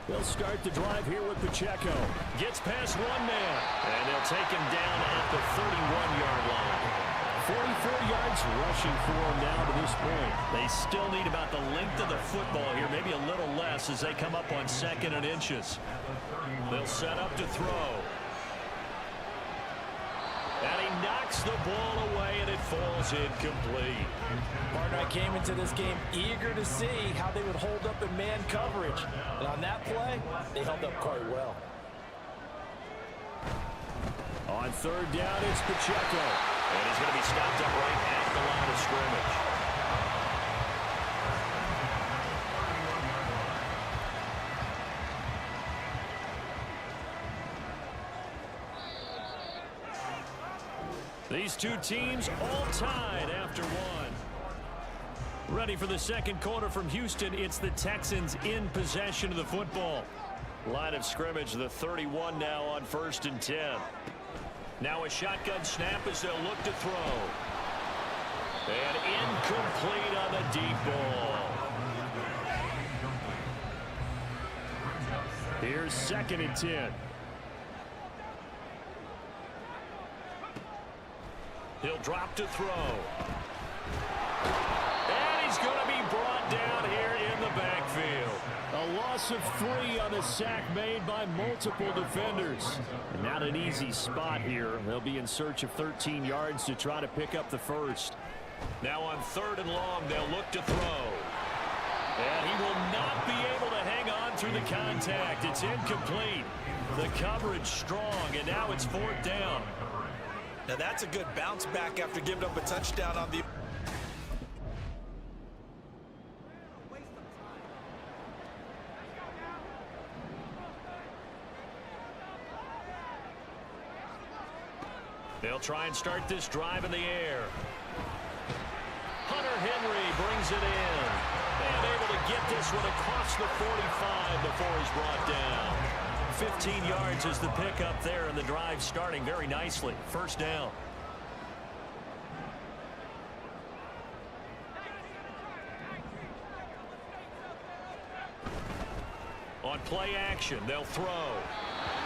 They'll start the drive here with Pacheco. Gets past 1 man. And they'll take him down at the 31-yard line. 44 yards rushing for him now to this point. They still need about the length of the football here, maybe a little less as they come up on 2nd and inches. They'll set up to throw. And he knocks the ball away, and it falls incomplete. Partner, I came into this game eager to see how they would hold up in man coverage. And on that play, they held up quite well. On 3rd down, it's Pacheco. And he's going to be stopped up right at the line of scrimmage. These two teams all tied after 1. Ready for the 2nd quarter from Houston. It's the Texans in possession of the football. Line of scrimmage, the 31 now on 1st and 10. Now a shotgun snap as they'll look to throw. And incomplete on the deep ball. Here's 2nd and 10. He'll drop to throw. And he's going to be brought down here in the backfield. A loss of 3 on the sack made by multiple defenders. And not an easy spot here. They'll be in search of 13 yards to try to pick up the 1st. Now on 3rd and long, they'll look to throw. And he will not be able to hang on through the contact. It's incomplete. The coverage strong, and now it's 4th down. Now that's a good bounce back after giving up a touchdown on the... They'll try and start this drive in the air. Hunter Henry brings it in. And able to get this one across the 45 before he's brought down. 15 yards is the pickup there, and the drive starting very nicely. 1st down. On play action, they'll throw.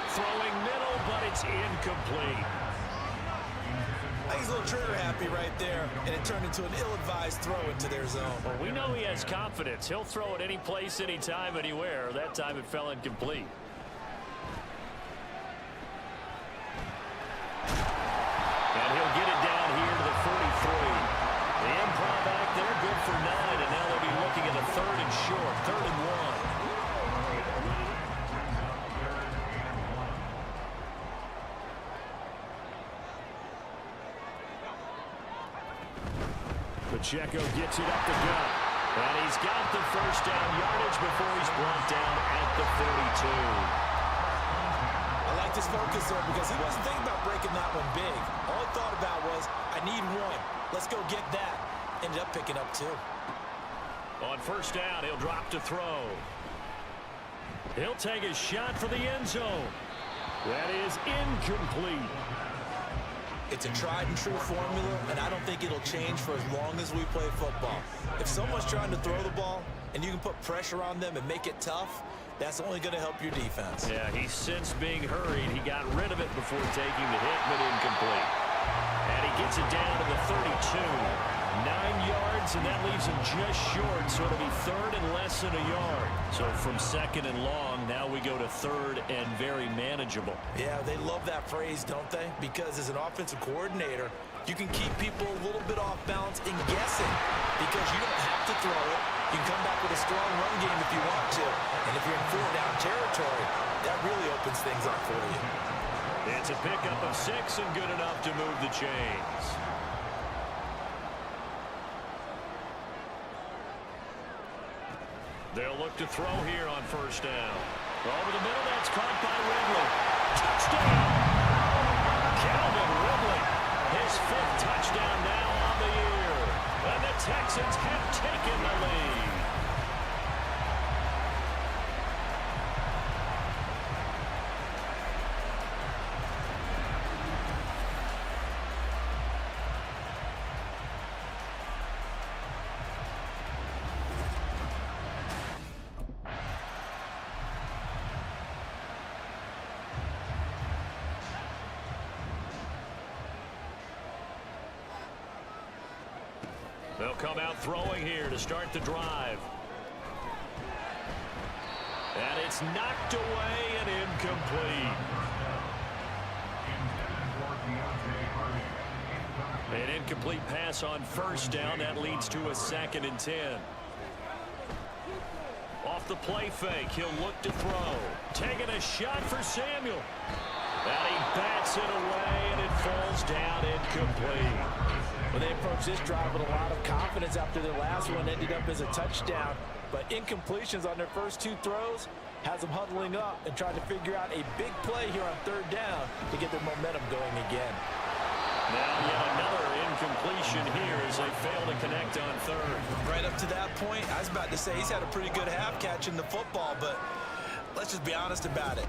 Throwing middle, but it's incomplete. He's a little trigger happy right there, and it turned into an ill-advised throw into their zone. Well, we know he has confidence. He'll throw it any place, anytime, anywhere. That time it fell incomplete. And he'll get it down here to the 43. The improv back there, good for 9, and now they'll be looking at a 3rd and short, 3rd and 1. Pacheco gets it up the gut. And he's got the 1st down yardage before he's brought down at the 42. like this focus there because he wasn't thinking about breaking that one big. All he thought about was, I need one. Let's go get that. Ended up picking up 2. On first down, he'll drop to throw. He'll take a shot for the end zone. That is incomplete. It's a tried and true formula, and I don't think it'll change for as long as we play football. If someone's trying to throw the ball and you can put pressure on them and make it tough, that's only going to help your defense. Yeah, he sensed being hurried. He got rid of it before taking the hit, but incomplete. And he gets it down to the 32. 9 yards, and that leaves him just short, so it'll be 3rd and less than a yard. So from 2nd and long, now we go to 3rd and very manageable. Yeah, they love that phrase, don't they? Because as an offensive coordinator, you can keep people a little bit off balance and guessing because you don't have to throw it. You can come back with a strong run game if you want to. And if you're in 4-down territory, that really opens things up for you. It's a pickup of 6 and good enough to move the chains. They'll look to throw here on first down. Over the middle, that's caught by Ridley. Touchdown! Calvin Ridley, his 5th touchdown now on the year. And the Texans have taken the lead. They'll come out throwing here to start the drive. And it's knocked away and incomplete. An incomplete pass on first down. That leads to a 2nd and 10. Off the play fake, he'll look to throw. Taking a shot for Samuel. And he bats it away, and it falls down incomplete. Well, they approached this drive with a lot of confidence after their last one ended up as a touchdown. But incompletions on their first 2 throws has them huddling up and trying to figure out a big play here on 3rd down to get their momentum going again. Now yet another incompletion here as they fail to connect on 3rd. Right up to that point, I was about to say he's had a pretty good half catching the football, but let's just be honest about it.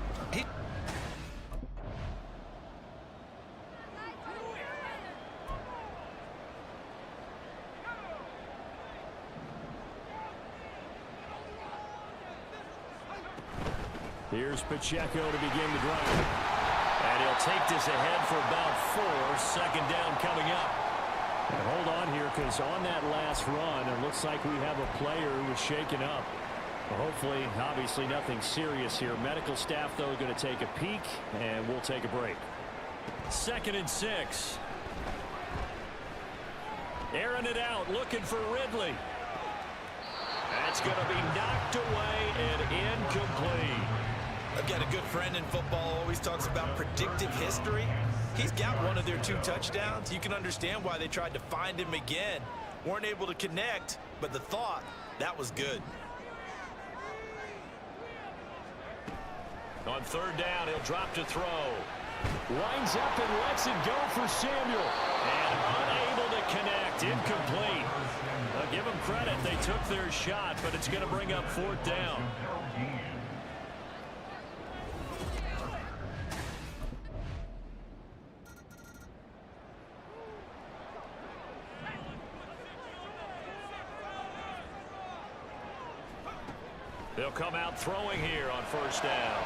Here's Pacheco to begin the drive. And he'll take this ahead for about 4. 2nd down coming up. And hold on here because on that last run, it looks like we have a player who was shaken up. Well, hopefully, obviously nothing serious here. Medical staff, though, going to take a peek, and we'll take a break. 2nd and 6. Airing it out, looking for Ridley. That's going to be knocked away and incomplete. I've got a good friend in football, always talks about predictive history. He's got one of their 2 touchdowns. You can understand why they tried to find him again. Weren't able to connect, but the thought, that was good. On 3rd down, he'll drop to throw. Lines up and lets it go for Samuel. And unable to connect. Incomplete. I'll give them credit. They took their shot, but it's going to bring up 4th down. They'll come out throwing here on 1st down.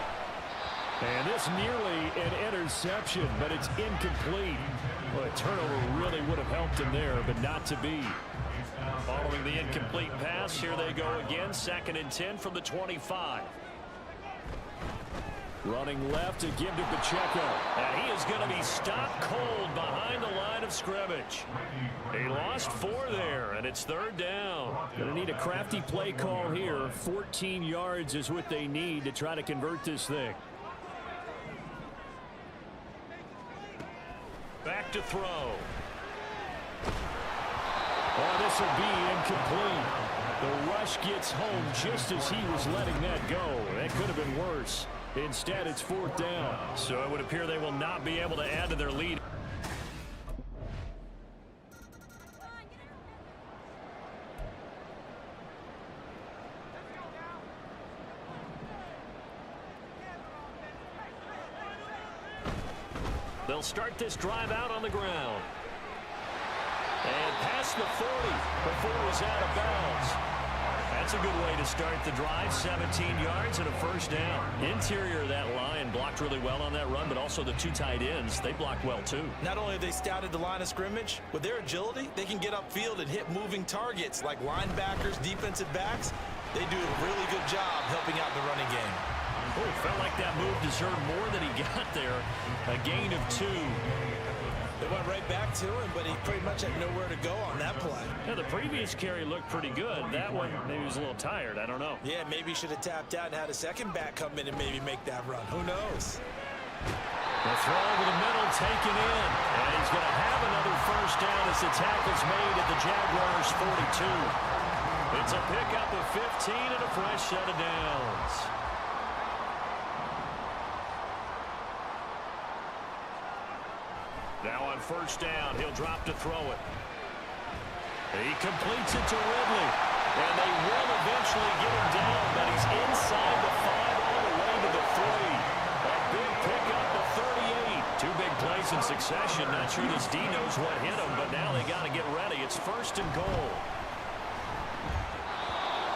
And this nearly an interception, but it's incomplete. Well, a turnover really would have helped him there, but not to be. Following the incomplete pass, here they go again. 2nd and 10 from the 25. Running left to give to Pacheco. And he is going to be stopped cold behind the line of scrimmage. He lost 4 there, and it's 3rd down. Going to need a crafty play call here. 14 yards is what they need to try to convert this thing. Back to throw. Oh, this will be incomplete. The rush gets home just as he was letting that go. That could have been worse. Instead, it's 4th down. So it would appear they will not be able to add to their lead. They'll start this drive out on the ground. And past the 40 before he's out of bounds. That's a good way to start the drive. 17 yards and a 1st down. Interior of that line blocked really well on that run, but also the 2 tight ends, they blocked well too. Not only have they scouted the line of scrimmage, with their agility, they can get upfield and hit moving targets like linebackers, defensive backs. They do a really good job helping out the running game. Oh, it felt like that move deserved more than he got there. A gain of 2. They went right back to him, but he pretty much had nowhere to go on that play. Yeah, the previous carry looked pretty good. That one, maybe he was a little tired. I don't know. Yeah, maybe he should have tapped out and had a second back come in and maybe make that run. Who knows? The throw over the middle taken in. And he's going to have another 1st down as the tackle's made at the Jaguars' 42. It's a pickup of 15 and a fresh set of downs. Now on 1st down, he'll drop to throw it. He completes it to Ridley. And they will eventually get him down, but he's inside the 5 all the way to the 3. A big pickup of 38. 2 big plays in succession. Not sure this D knows what hit him, but now they got to get ready. It's 1st and goal.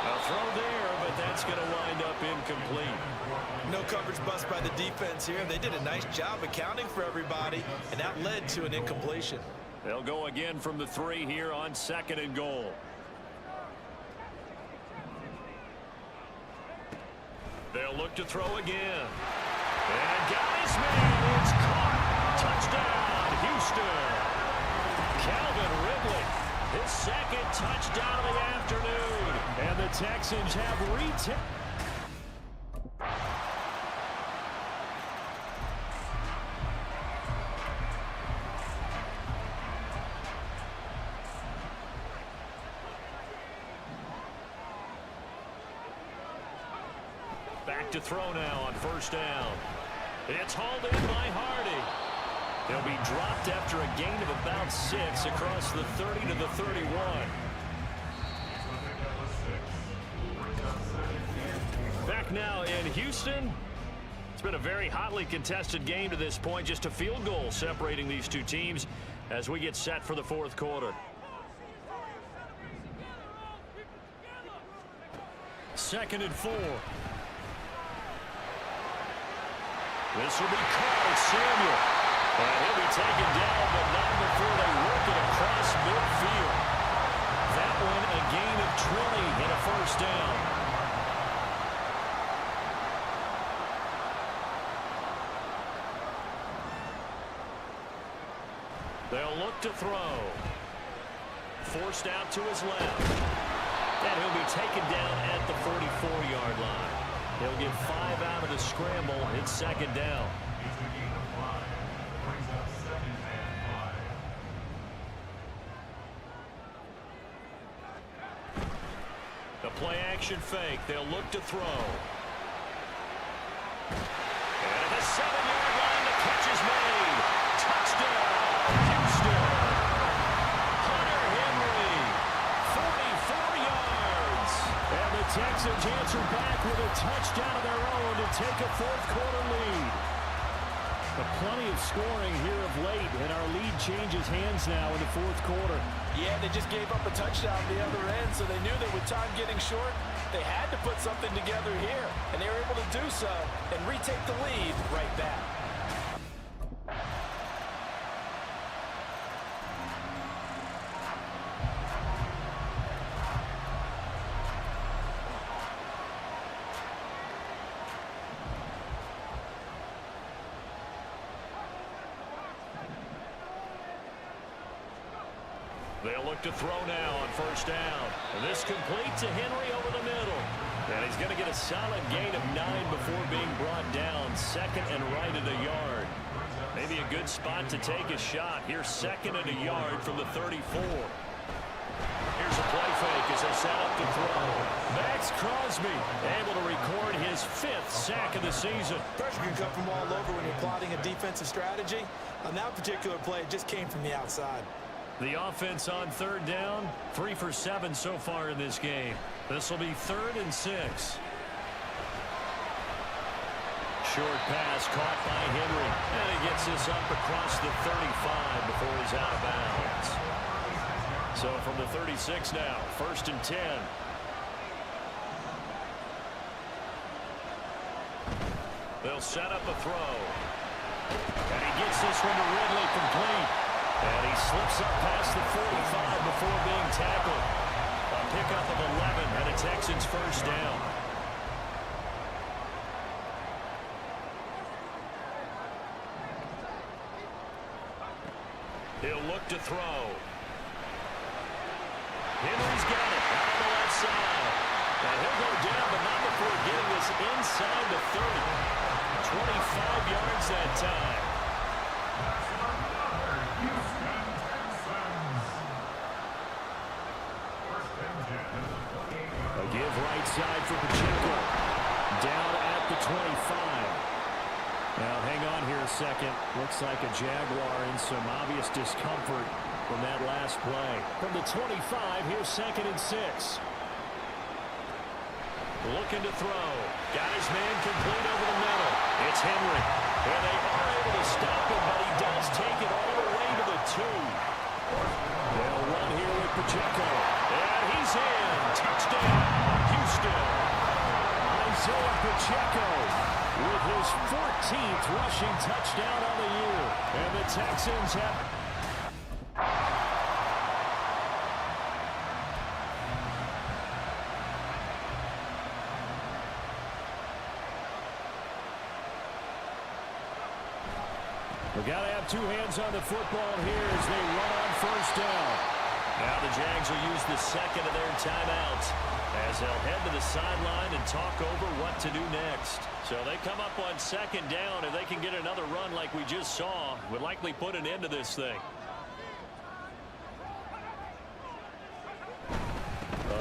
A throw there, but that's going to wind up incomplete. No coverage bust by the defense here. They did a nice job accounting for everybody, and that led to an incompletion. They'll go again from the 3 here on 2nd and goal. They'll look to throw again. And guys, man, it's caught. Touchdown, Houston. Calvin Ridley, his 2nd touchdown of the afternoon. And the Texans have retaken. Back to throw now on 1st down. It's hauled in by Hardy. He'll be dropped after a gain of about 6 across the 30 to the 31. Back now in Houston. It's been a very hotly contested game to this point. Just a field goal separating these 2 teams as we get set for the 4th quarter. 2nd and 4. This will be caught, Samuel. And he'll be taken down, but not before they work it across midfield. That one a gain of 20 and a 1st down. They'll look to throw. Forced out to his left. And he'll be taken down at the 44-yard line. He'll get 5 out of the scramble. It's 2nd down. The play action fake. They'll look to throw. And the 7-yard line, the catch is made. Touchdown, Houston. Hunter Henry, 44 yards. And the Texans answer back with a touchdown of their own to take a 4th quarter lead. But plenty of scoring here of late, and our lead changes hands now in the 4th quarter. Yeah, they just gave up a touchdown on the other end, so they knew that with time getting short, they had to put something together here, and they were able to do so and retake the lead right back. They'll look to throw now on 1st down. And this complete to Henry over the middle. And he's going to get a solid gain of 9 before being brought down. 2nd and right at a yard. Maybe a good spot to take a shot. Here's 2nd and a yard from the 34. Here's Here's a play fake as they set up to throw. Max Crosby able to record his 5th sack of the season. Pressure can come from all over when you're plotting a defensive strategy. On that particular play, it just came from the outside. The offense on 3rd down, 3 for 7 so far in this game. This will be 3rd and 6. Short pass caught by Henry. And he gets this up across the 35 before he's out of bounds. So from the 36 now, 1st and 10. They'll set up a throw. And he gets this one to Ridley complete. And he slips up past the 45 before being tackled. A pickup of 11 and a Texans 1st down. He'll look to throw. Henry's got it out on the left side. And he'll go down, but not before getting this inside the 30. 25 yards that time. A give right side for Pacheco. Down at the 25. Now, hang on here a second. Looks like a Jaguar in some obvious discomfort from that last play. From the 25, here's 2nd and 6. Looking to throw. Got his man complete over the middle. It's Henry. And they are able to stop him, but he does take it all the way to the 2. They'll run here with Pacheco. And he's in. Touchdown, Houston. Isaiah Pacheco with his 14th rushing touchdown on the year. And the Texans have... We've got to have 2 hands on the football here as they run on 1st down. Now the Jags will use the 2nd of their timeouts as they'll head to the sideline and talk over what to do next. So they come up on 2nd down. If they can get another run like we just saw, would likely put an end to this thing.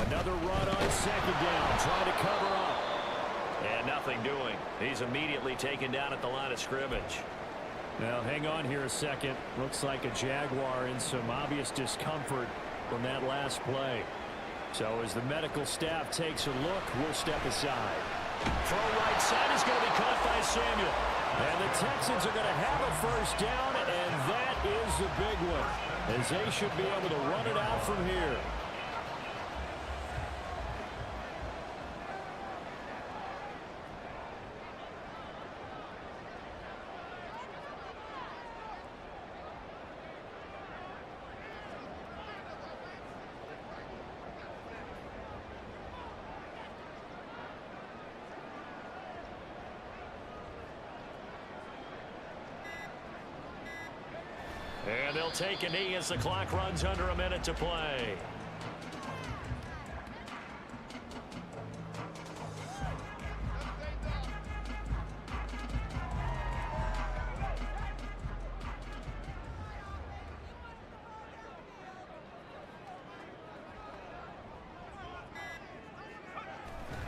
Another run on 2nd down, trying to cover up. And nothing doing. He's immediately taken down at the line of scrimmage. Now, hang on here a second. Looks like a Jaguar in some obvious discomfort from that last play. So as the medical staff takes a look, we'll step aside. Throw right side is going to be caught by Samuel. And the Texans are going to have a 1st down, and that is the big one, as they should be able to run it out from here. And they'll take a knee as the clock runs under a minute to play.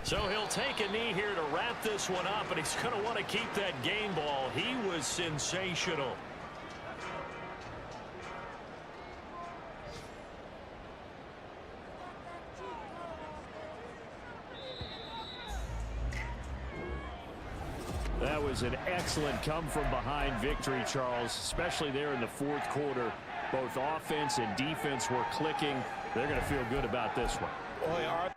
So he'll take a knee here to wrap this one up, and he's going to want to keep that game ball. He was sensational. That was an excellent come-from-behind victory, Charles, especially there in the 4th quarter. Both offense and defense were clicking. They're going to feel good about this one. Well, they are.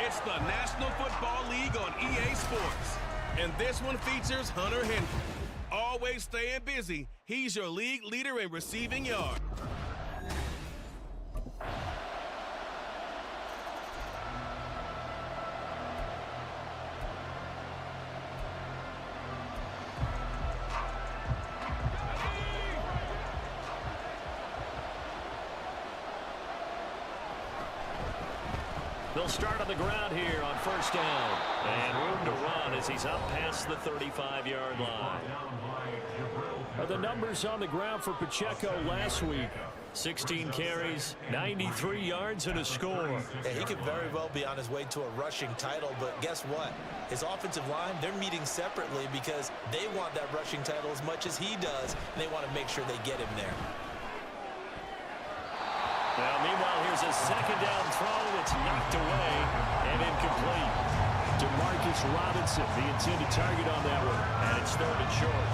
It's the National Football League on EA Sports. And this one features Hunter Henry. Always staying busy, he's your league leader in receiving yards. They'll start on the ground here on first down. And room to run as he's up past the 35-yard line. Are the numbers on the ground for Pacheco last week? 16 carries, 93 yards, and a score. Yeah, he could very well be on his way to a rushing title, but guess what? His offensive line, they're meeting separately because they want that rushing title as much as he does, and they want to make sure they get him there. Now, meanwhile, here's a second down throw that's knocked away and incomplete. Demarcus Robinson, the intended target on that one, and it's third and short.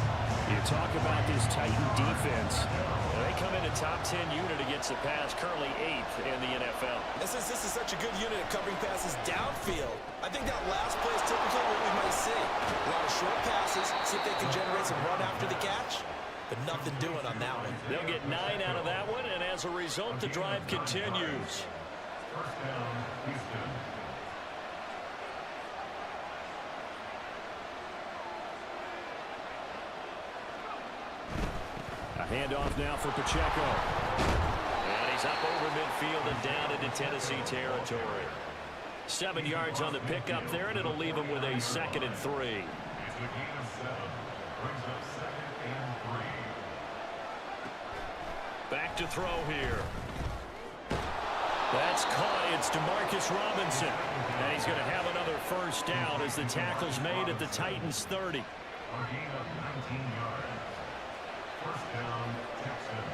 You talk about this Titan defense. They come in a top 10 unit against the pass, currently 8th in the NFL. This is such a good unit at covering passes downfield. I think that last play is typically what we might see. A lot of short passes, see if they can generate some run after the catch. But nothing doing on that one. They'll get 9 out of that one, and as a result, the drive continues. First down, Houston. A handoff now for Pacheco. And he's up over midfield and down into Tennessee territory. 7 yards on the pickup there, and it'll leave him with a 2nd and 3. It's a gain of 7. Brings up 2nd and 3. Back to throw here. That's caught. It's Demarcus Robinson. And he's going to have another first down as the tackle's made at the Titans' 30. A gain of 19 yards. First down, Texans.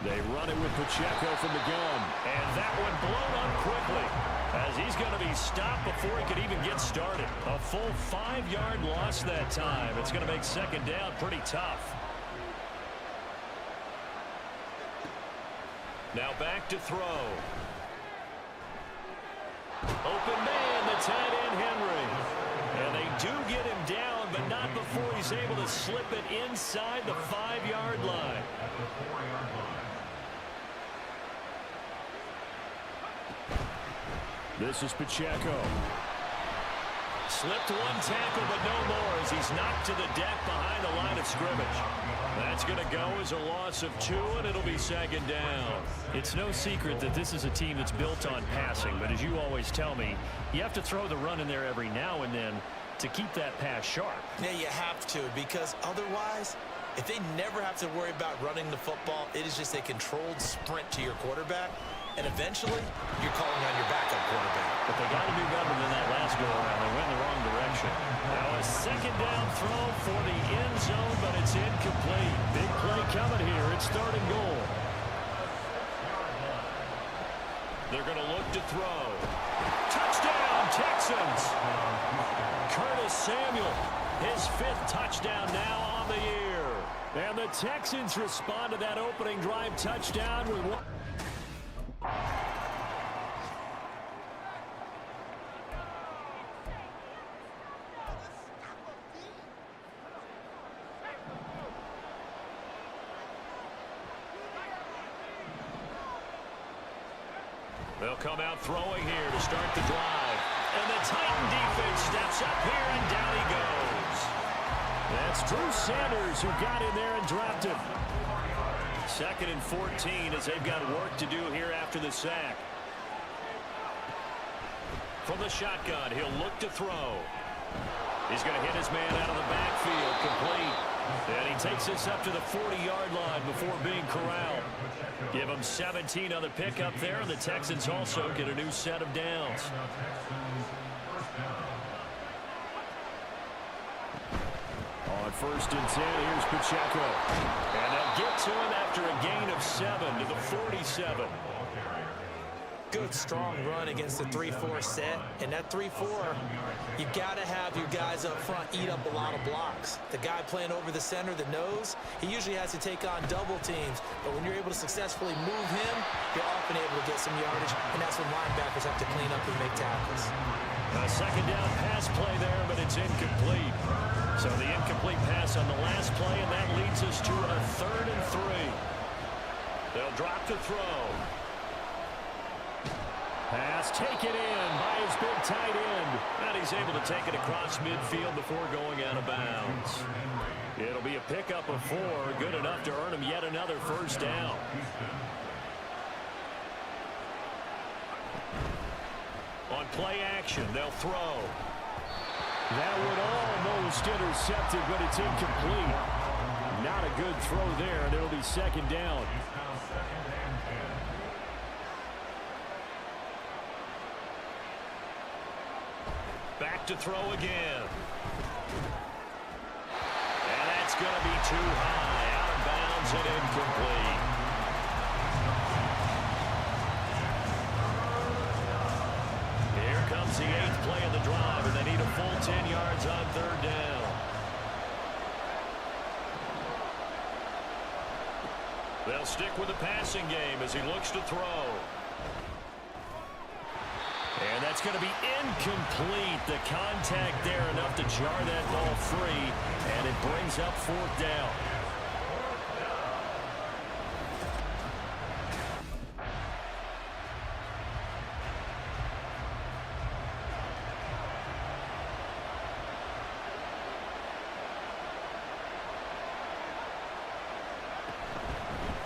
They run it with Pacheco from the gun. And that one blown up quickly as he's going to be stopped before he could even get started. A full 5-yard loss that time. It's going to make second down pretty tough. Now back to throw. Open man, the tight end Henry. And they do get him down, but not before he's able to slip it inside the 5-yard line. At the 4-yard line. This is Pacheco. Slipped one tackle, but no more as he's knocked to the deck behind the line of scrimmage. That's going to go as a loss of 2, and it'll be second down. It's no secret that this is a team that's built on passing, but as you always tell me, you have to throw the run in there every now and then to keep that pass sharp. Yeah, you have to, because otherwise, if they never have to worry about running the football, it is just a controlled sprint to your quarterback, and eventually, you're calling on your backup quarterback. But they got to do better than that last go-around. They went in the wrong direction. Now a second down throw for the end zone, but it's incomplete. Big play coming here. It's third and goal. They're going to look to throw. Touchdown, Texans! Curtis Samuel, his 5th touchdown now on the year. And the Texans respond to that opening drive touchdown with one. They'll come out throwing here to start the drive. And the Titan defense steps up here, and down he goes. That's Drew Sanders who got in there and dropped him. 2nd and 14 as they've got work to do here after the sack. From the shotgun, he'll look to throw. He's going to hit his man out of the backfield, complete. And he takes this up to the 40-yard line before being corralled. Give him 17 on the pickup there, and the Texans also get a new set of downs. On 1st and 10, here's Pacheco. And they'll get to him after a gain of 7 to the 47. good, strong run against the 3-4 set. And that 3-4, you've got to have your guys up front eat up a lot of blocks. The guy playing over the center, the nose, he usually has to take on double teams. But when you're able to successfully move him, you're often able to get some yardage. And that's when linebackers have to clean up and make tackles. A second down pass play there, but it's incomplete. So the incomplete pass on the last play, and that leads us to a 3rd and 3. They'll drop to throw. Pass taken in by his big tight end. And he's able to take it across midfield before going out of bounds. It'll be a pickup of 4, good enough to earn him yet another first down. On play action, they'll throw. That would almost intercept it, but it's incomplete. Not a good throw there, and it'll be second down. Back to throw again. And that's going to be too high. Out of bounds and incomplete. Here comes the 8th play of the drive, and they need a full 10 yards on 3rd down. They'll stick with the passing game as he looks to throw. And that's going to be incomplete. The contact there enough to jar that ball free, and it brings up 4th down.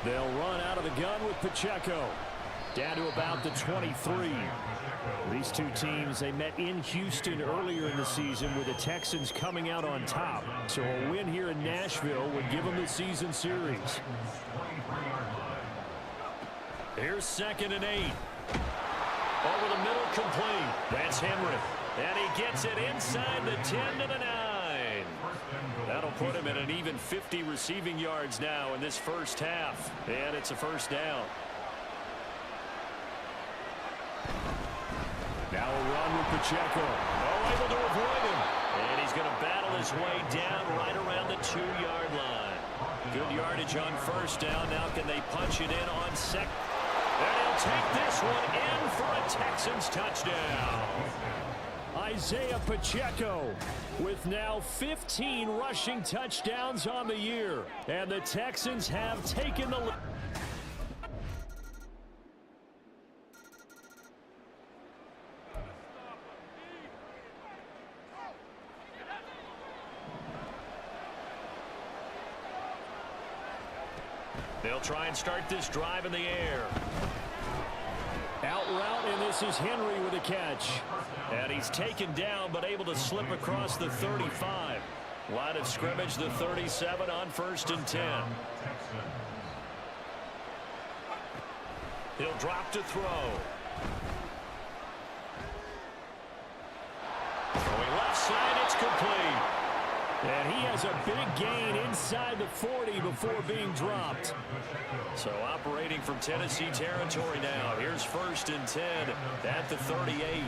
They'll run out of the gun with Pacheco. Down to about the 23. These two teams, they met in Houston earlier in the season with the Texans coming out on top. So a win here in Nashville would give them the season series. Here's 2nd and 8. Over the middle, complete. That's Henry. And he gets it inside the 10 to the 9. That'll put him at an even 50 receiving yards now in this first half. And it's a first down. Now a run with Pacheco. Oh, able to avoid him. And he's going to battle his way down right around the 2-yard line. Good yardage on first down. Now can they punch it in on second? And he'll take this one in for a Texans touchdown. Isaiah Pacheco with now 15 rushing touchdowns on the year. And the Texans have taken the lead. They'll try and start this drive in the air. Out route, and this is Henry with a catch. And he's taken down, but able to slip across the 35. Line of scrimmage, the 37 on 1st and 10. He'll drop to throw. Throwing left side, it's complete. And he has a big gain inside the 40 before being dropped. So operating from Tennessee territory now. Here's 1st and 10 at the 38.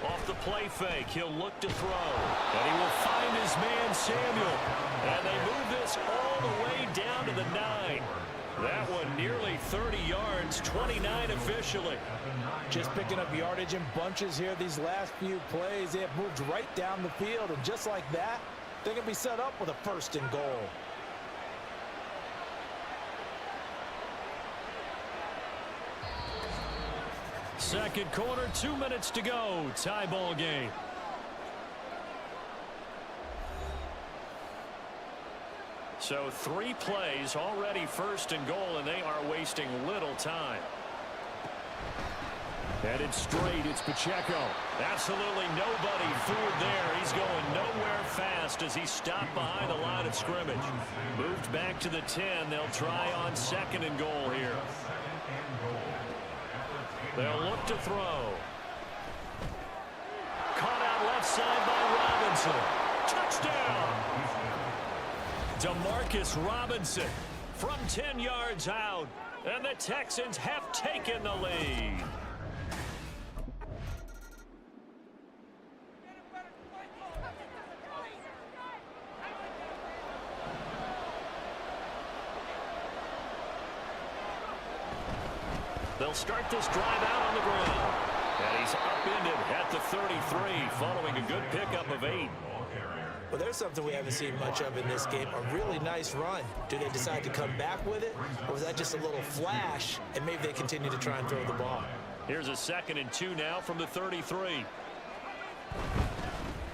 Off the play fake, he'll look to throw. And he will find his man Samuel. And they move this all the way down to the 9. That one nearly 30 yards, 29 officially. Just picking up yardage in bunches here these last few plays. They have moved right down the field, and just like that, they're going to be set up with a 1st and goal. Second quarter, 2 minutes to go. Tie ball game. So 3 plays, already 1st and goal, and they are wasting little time. Headed straight, it's Pacheco. Absolutely nobody fooled there. He's going nowhere fast as he stopped behind the line of scrimmage. Moved back to the 10. They'll try on 2nd and goal here. They'll look to throw. Caught out left side by Robinson. Touchdown! DeMarcus Robinson from 10 yards out. And the Texans have taken the lead. They'll start this drive out on the ground. And he's upended at the 33 following a good pickup of 8. Well, there's something we haven't seen much of in this game, a really nice run. Do they decide to come back with it, or was that just a little flash, and maybe they continue to try and throw the ball? Here's a 2nd and 2 now from the 33.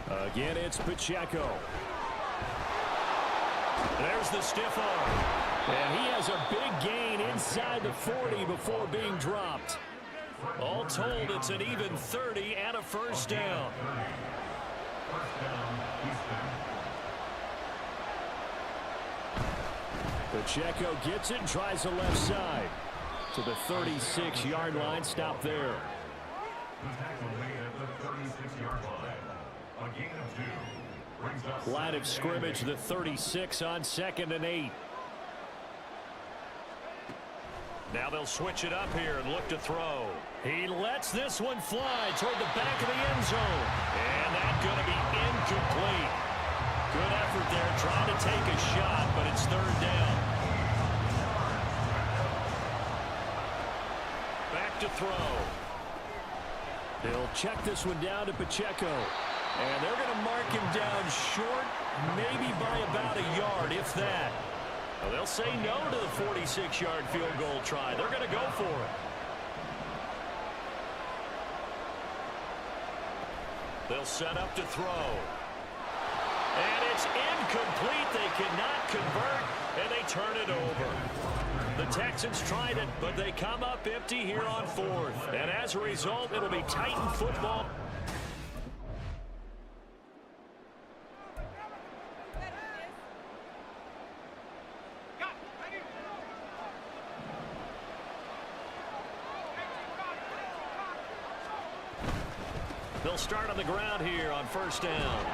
Again, it's Pacheco. There's the stiff arm. And he has a big gain inside the 40 before being dropped. All told, it's an even 30 and a first down. Pacheco gets it and tries the left side to the 36-yard line. Stop there. The tackle made at the 36-yard line. A gain of 2. Brings up Line of scrimmage, the 36 on 2nd and 8. Now they'll switch it up here and look to throw. He lets this one fly toward the back of the end zone. And that's going to be incomplete. Good effort there, trying to take a shot, but it's 3rd down. Back to throw. He'll check this one down to Pacheco. And they're going to mark him down short, maybe by about a yard, if that. Well, they'll say no to the 46-yard field goal try. They're going to go for it. They'll set up to throw. And it's incomplete. They cannot convert, and they turn it over. The Texans tried it, but they come up empty here on 4th. And as a result, it'll be Titan football. They'll start on the ground here on 1st down.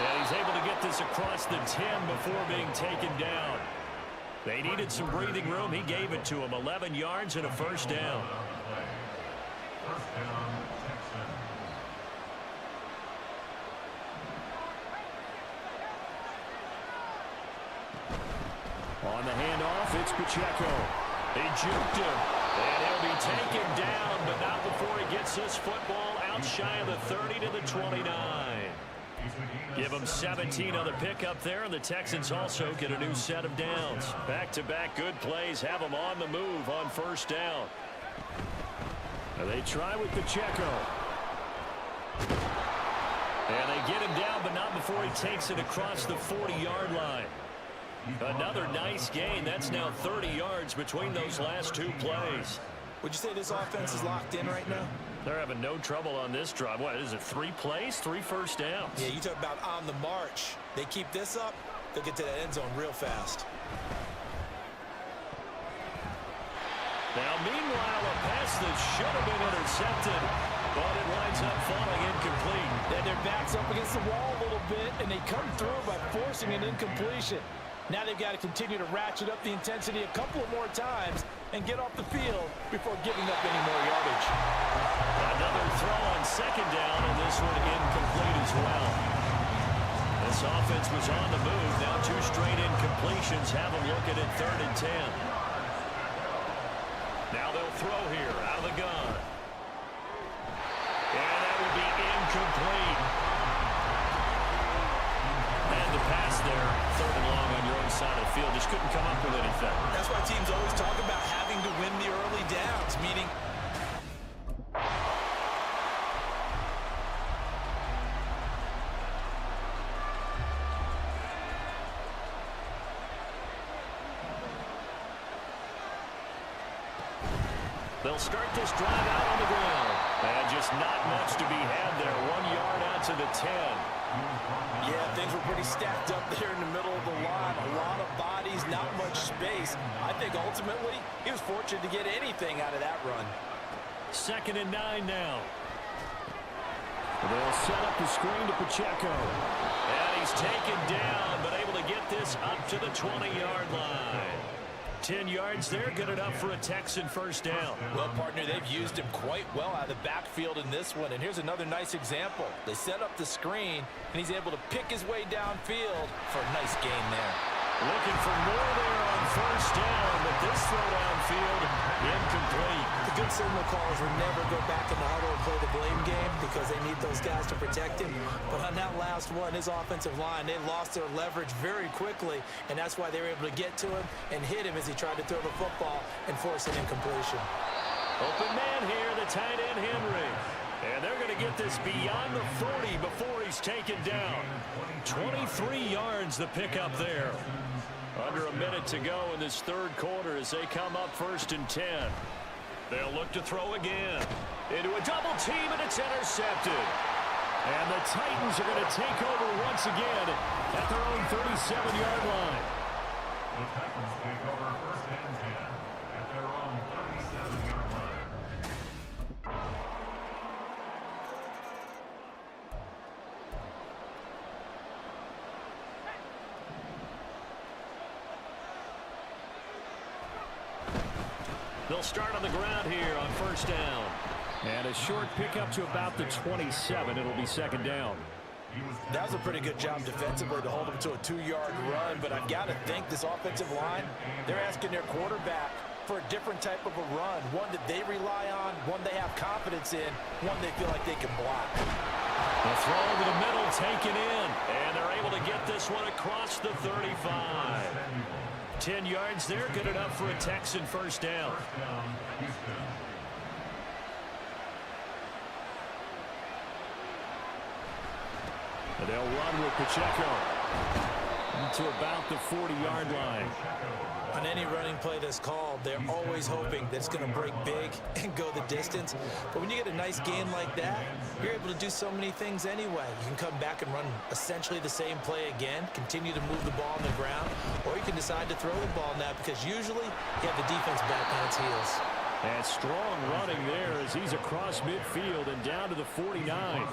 And he's able to get this across the 10 before being taken down. They needed some breathing room. He gave it to him. 11 yards and a first down. First down, Texans. On the handoff, it's Pacheco. He juked him. And he'll be taken down, but not before he gets this football out shy of the 30 to the 29. Give them 17 on the pickup there, and the Texans also get a new set of downs. Back-to-back good plays have them on the move on 1st down. And they try with Pacheco. And they get him down, but not before he takes it across the 40-yard line. Another nice gain. That's now 30 yards between those last 2 plays. Would you say this offense is locked in right now? They're having no trouble on this drive. What is it, 3 plays, 3 first downs? Yeah, you talk about on the march. They keep this up, they'll get to that end zone real fast. Now, meanwhile, a pass that should have been intercepted, but it winds up falling incomplete. Then their back's up against the wall a little bit, and they come through by forcing an incompletion. Now they've got to continue to ratchet up the intensity a couple of more times and get off the field before giving up any more yardage. Another throw on 2nd down, and this one incomplete as well. This offense was on the move. Now 2 straight incompletions have them looking at 3rd and 10. Now they'll throw here out of the gun. And that will be incomplete. And the pass there, 3rd and long on your own side of the field. Just couldn't come up with anything. That's why teams always talk about having to win the early downs, meaning they'll start this drive out on the ground. And just not much to be had there. 1 yard out to the 10. yeah, things were pretty stacked up there in the middle of the line. A lot of bodies, not much space. I think ultimately he was fortunate to get anything out of that run. 2nd and 9 now. They'll set up the screen to Pacheco. And he's taken down, but able to get this up to the 20-yard line. 10 yards there, good enough for a Texan first down. Well, partner, they've used him quite well out of the backfield in this one. And here's another nice example. They set up the screen, and he's able to pick his way downfield for a nice gain there. Looking for more there on first down, but this throw downfield, incomplete. The good signal callers will never go back in the huddle and play the blame game because they need those guys to protect him. But on that last one, his offensive line, they lost their leverage very quickly, and that's why they were able to get to him and hit him as he tried to throw the football and force an incompletion. Open man here, the tight end Henry. And they're going to get this beyond the 40 before he's taken down. 23 yards the pickup there. Under a minute to go in this third quarter as they come up 1st and 10. They'll look to throw again. Into a double team, and it's intercepted. And the Titans are going to take over once again at their own 37-yard line. The Titans take over 1st and 10 at their own 37-yard line. They'll start on the ground here on first down. And a short pickup to about the 27. It'll be 2nd down. That was a pretty good job defensively to hold him to a 2-yard run, but I've got to think this offensive line, they're asking their quarterback for a different type of a run, one that they rely on, one they have confidence in, one they feel like they can block. The throw to the middle taken in, and they're able to get this one across the 35. 10 yards there, good enough for a Texan first down. And they'll run with Pacheco to about the 40-yard line. On any running play that's called, they're always hoping that it's going to break big and go the distance. But when you get a nice gain like that, you're able to do so many things anyway. You can come back and run essentially the same play again, continue to move the ball on the ground, or you can decide to throw the ball now because usually you have the defense back on its heels. And strong running there as he's across midfield and down to the 49.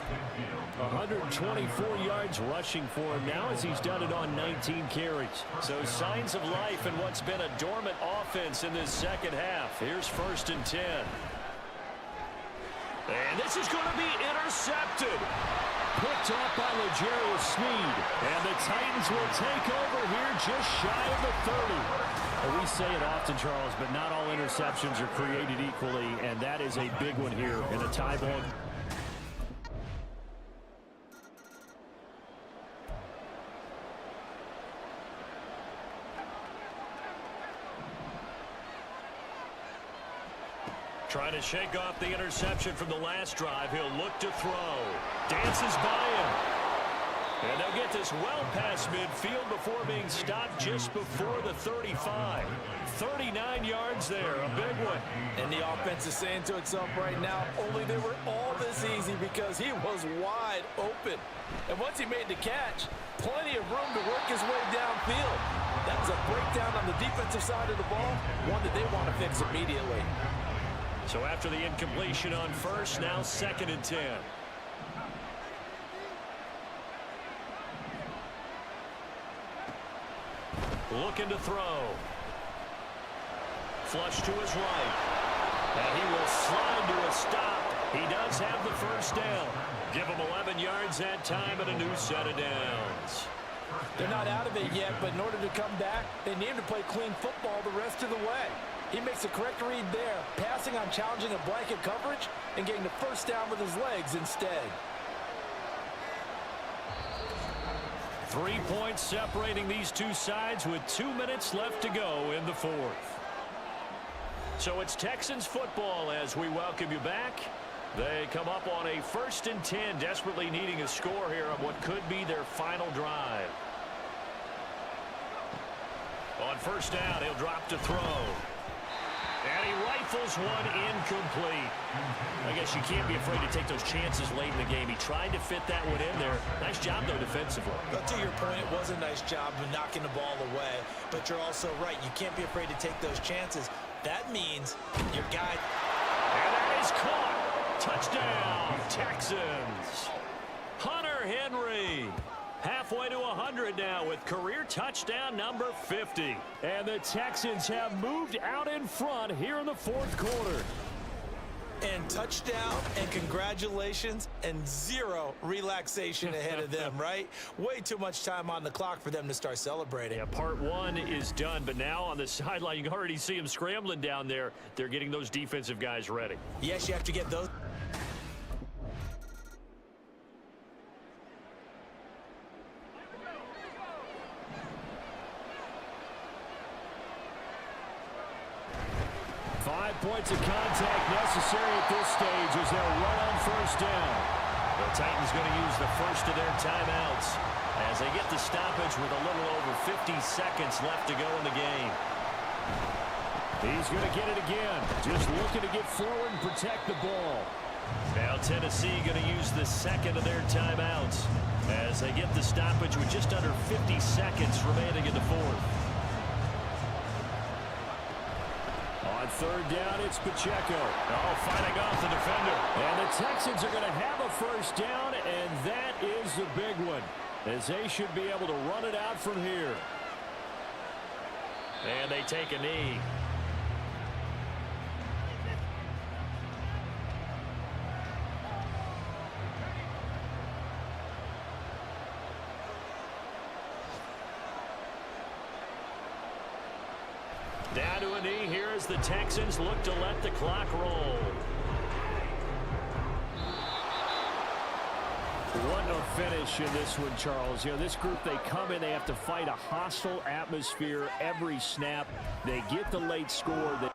124 yards rushing for him now as he's done it on 19 carries. So signs of life in what's been a dormant offense in this second half. Here's 1st and 10. And this is going to be intercepted. Picked off by L'Jarius Sneed. And the Titans will take over here just shy of the 30. Well, we say it often, Charles, but not all interceptions are created equally, and that is a big one here in a tie ball. Trying to shake off the interception from the last drive. He'll look to throw. Dances by him. And they'll get this well past midfield before being stopped just before the 35. 39 yards there, a big one. And the offense is saying to itself right now, only they were all this easy because he was wide open. And once he made the catch, plenty of room to work his way downfield. That was a breakdown on the defensive side of the ball, one that they want to fix immediately. So after the incompletion on first, now 2nd and 10. Looking to throw. Flush to his right. And he will slide to a stop. He does have the first down. Give him 11 yards that time and a new set of downs. They're not out of it yet, but in order to come back, they need him to play clean football the rest of the way. He makes the correct read there, passing on challenging a blanket coverage and getting the first down with his legs instead. 3 points separating these two sides with 2 minutes left to go in the fourth. So it's Texans football as we welcome you back. They come up on a 1st and 10, desperately needing a score here on what could be their final drive. On first down, he'll drop to throw. And he rifles one incomplete. I guess you can't be afraid to take those chances late in the game. He tried to fit that one in there. Nice job, though, defensively. But to your point, it was a nice job of knocking the ball away. But you're also right. You can't be afraid to take those chances. That means your guy... And that is caught. Touchdown, Texans. Hunter Henry. Halfway to 100 now with Career touchdown number 50. And the Texans have moved out in front here in the fourth quarter. And touchdown, and congratulations, and zero relaxation ahead of them, right? Way too much time on the clock for them to start celebrating. Yeah, part one is done, but now on the sideline, you can already see them scrambling down there. They're getting those defensive guys ready. Yes, you have to get those. Points of contact necessary at this stage as they'll run on first down. The Titans going to use the first of their timeouts as they get the stoppage with a little over 50 seconds left to go in the game. He's going to get it again. Just looking to get forward and protect the ball. Now Tennessee going to use the second of their timeouts as they get the stoppage with just under 50 seconds remaining in the fourth. On third down, it's Pacheco. Oh, fighting off the defender. And the Texans are going to have a first down, and that is the big one, as they should be able to run it out from here. And they take a knee. Down to a knee here as the Texans look to let the clock roll. What a finish in this one, Charles. You know, this group, they come in, they have to fight a hostile atmosphere every snap. They get the late score.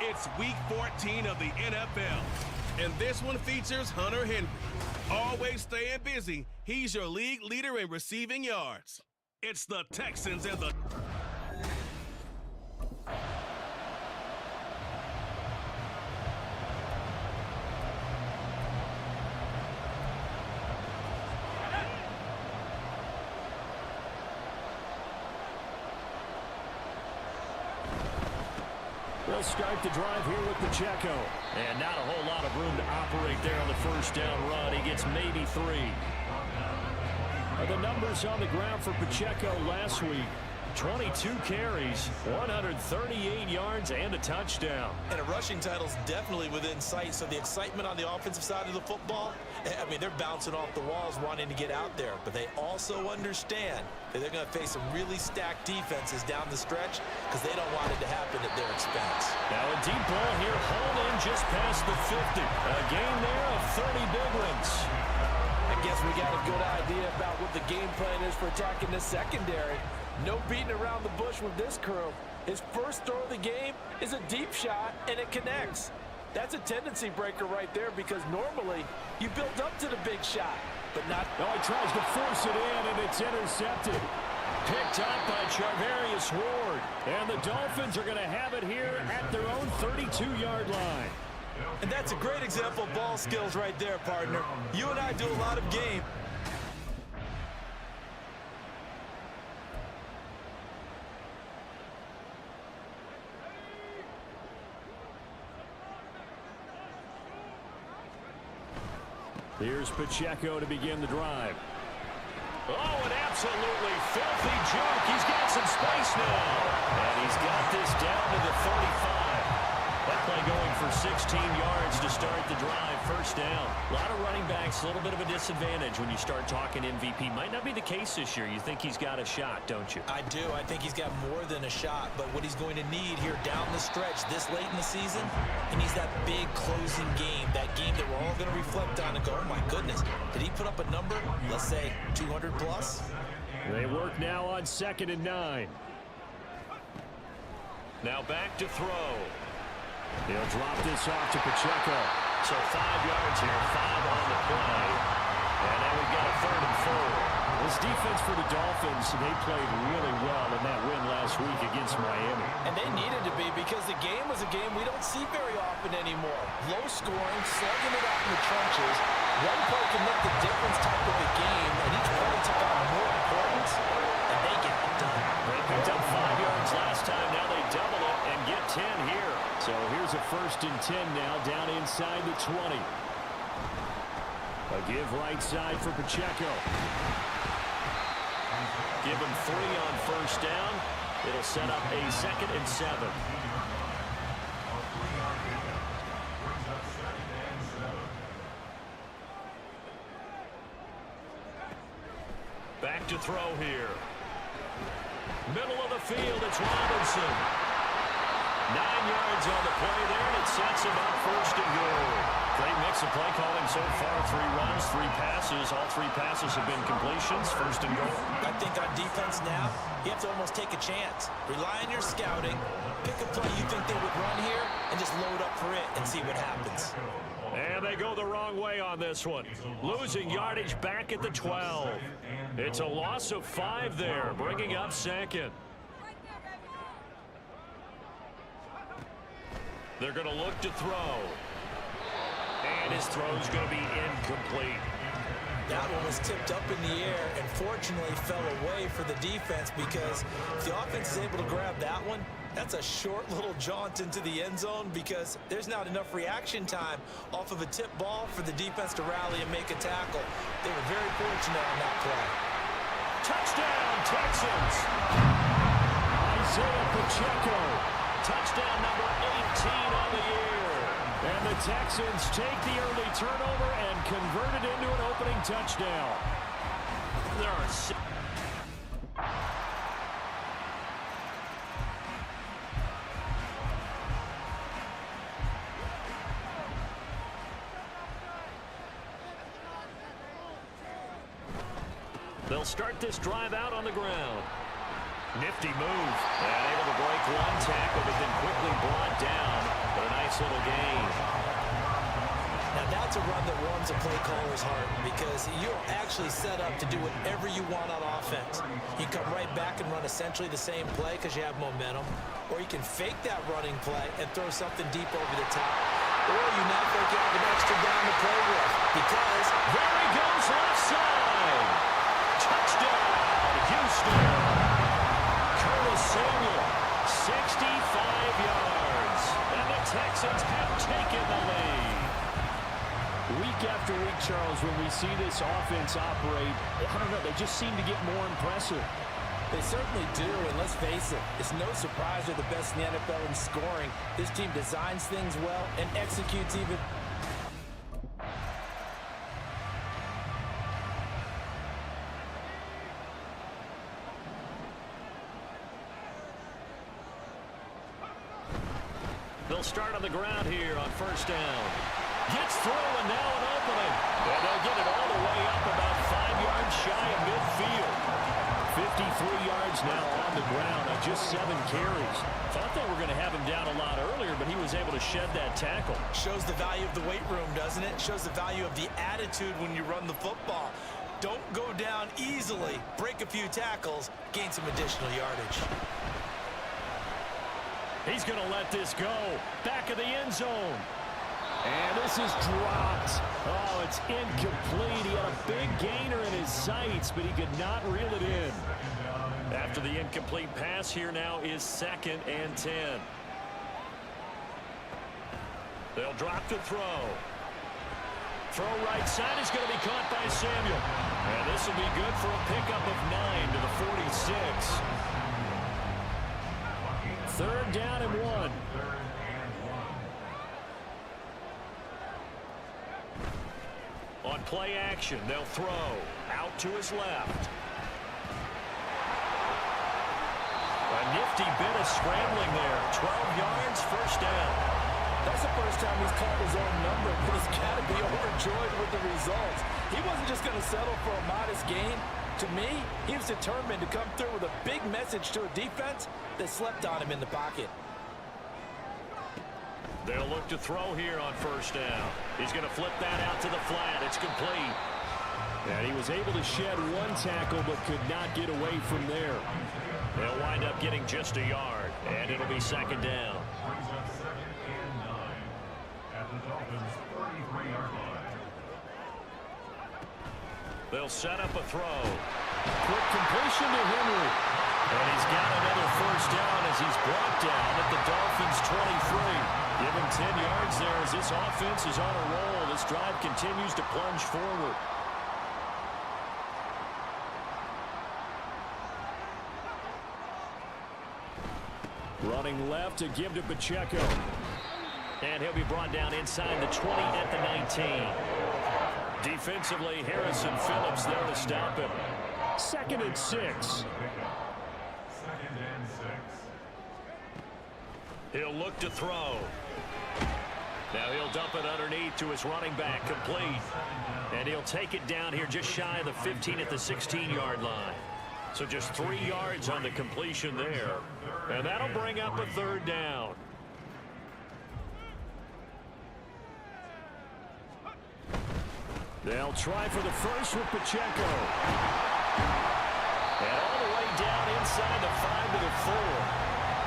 It's week 14 of the NFL, and this one features Hunter Henry. Always staying busy, he's your league leader in receiving yards. It's the Texans and the... They'll start the drive here with Pacheco. And not a whole lot of room to operate there on the first down run. He gets maybe 3. The numbers on the ground for Pacheco last week. 22 carries, 138 yards, and a touchdown. And a rushing title's definitely within sight, so the excitement on the offensive side of the football, I mean, they're bouncing off the walls wanting to get out there, but they also understand that they're going to face some really stacked defenses down the stretch because they don't want it to happen at their expense. Now a deep ball here, hauled in just past the 50. A gain there of 30 big ones. I guess we got a good idea about what the game plan is for attacking this secondary. No beating around the bush with this crew. His first throw of the game is a deep shot, and it connects. That's a tendency breaker right there because normally you build up to the big shot, but not. Oh, he tries to force it in, and it's intercepted. Picked up by Charvarius Ward. And the Dolphins are going to have it here at their own 32-yard line. And that's a great example of ball skills right there, partner. You and I do a lot of game. Here's Pacheco to begin the drive. Oh, an absolutely filthy jump. He's got some space now. And he's got this down to the 35. That play going for 16 yards to start the drive. First down. A lot of running backs, a little bit of a disadvantage when you start talking MVP. Might not be the case this year. You think he's got a shot, don't you? I do. I think he's got more than a shot. But what he's going to need here down the stretch this late in the season, he needs that big closing game. That game that we're all going to reflect on and go, oh, my goodness. Did he put up a number, let's say, 200 plus? They work now on 2nd and 9. Now back to throw. He'll drop this off to Pacheco. So 5 yards here, 5 on the play. And then we've got a 3rd and 4. This defense for the Dolphins, they played really well in that win last week against Miami. And they needed to be because the game was a game we don't see very often anymore. Low scoring, slugging it out in the trenches. One play can make the difference type of a game, and each play took on more importance, and they get it done. They picked up 5 yards last time. Now they double it and get 10 here. So here's a 1st and 10 now down inside the 20. A give right side for Pacheco. Give him 3 on 1st down. It'll set up a 2nd and 7. Back to throw here. Middle of the field, it's Robinson. 9 yards on the play there, and it sets him up 1st and goal. Great mix of play calling so far. 3 runs, 3 passes. All 3 passes have been completions. 1st and goal. I think on defense now, you have to almost take a chance. Rely on your scouting. Pick a play you think they would run here, and just load up for it and see what happens. And they go the wrong way on this one. Losing yardage back at the 12. It's a loss of 5 there, bringing up 2nd. They're going to look to throw. And his throw's going to be incomplete. That one was tipped up in the air and fortunately fell away for the defense because if the offense is able to grab that one, that's a short little jaunt into the end zone because there's not enough reaction time off of a tip ball for the defense to rally and make a tackle. They were very fortunate on that play. Touchdown, Texans! Isaiah Pacheco. Touchdown number 18 on the year. And the Texans take the early turnover and convert it into an opening touchdown. There are 6. They'll start this drive out on the ground. Nifty move. And able to break 1 tackle, but then quickly brought down. But a nice little gain. Now that's a run that warms a play caller's heart because you're actually set up to do whatever you want on offense. You come right back and run essentially the same play because you have momentum, or you can fake that running play and throw something deep over the top. Or you now think you have an extra down to play with because there he goes left side. Touchdown, Houston. Curtis Samuel, 65 yards. And the Texans have taken the lead. Week after week, Charles, when we see this offense operate, I don't know, they just seem to get more impressive. They certainly do, and let's face it, it's no surprise they're the best in the NFL in scoring. This team designs things well and executes even. They'll start on the ground here on first down. Gets through, and now an opening. And they'll get it all the way up about 5 yards shy of midfield. 53 yards now on the ground on just 7 carries. Thought they were going to have him down a lot earlier, but he was able to shed that tackle. Shows the value of the weight room, doesn't it? Shows the value of the attitude when you run the football. Don't go down easily. Break a few tackles. Gain some additional yardage. He's going to let this go. Back of the end zone. And this is dropped. Oh, it's incomplete. He had a big gainer in his sights, but he could not reel it in. After the incomplete pass, here now is 2nd and 10. They'll drop to throw. Throw right side is going to be caught by Samuel. And this will be good for a pickup of 9 to the 46. 3rd down and 1. On play action, they'll throw out to his left. A nifty bit of scrambling there. 12 yards, first down. That's the first time he's caught his own number, but he's got to be overjoyed with the results. He wasn't just going to settle for a modest gain. To me, he was determined to come through with a big message to a defense that slept on him in the pocket. They'll look to throw here on first down. He's going to flip that out to the flat. It's complete. And he was able to shed 1 tackle but could not get away from there. They'll wind up getting just a yard, and it'll be 2nd down. Brings up 2nd and 9 at the Dolphins' 33-yard line. They'll set up a throw. Quick completion to Henry. And he's got another first down as he's brought down at the Dolphins' 23. Give him 10 yards there as this offense is on a roll. This drive continues to plunge forward. Running left to give to Pacheco. And he'll be brought down inside the 20 at the 19. Defensively, Harrison Phillips there to stop him. 2nd and 6. 2nd and 6. He'll look to throw. Now he'll dump it underneath to his running back, complete. And he'll take it down here just shy of the 15 at the 16-yard line. So just 3 yards on the completion there. And that'll bring up a 3rd down. They'll try for the first with Pacheco. And all the way down inside the 5 to the 4.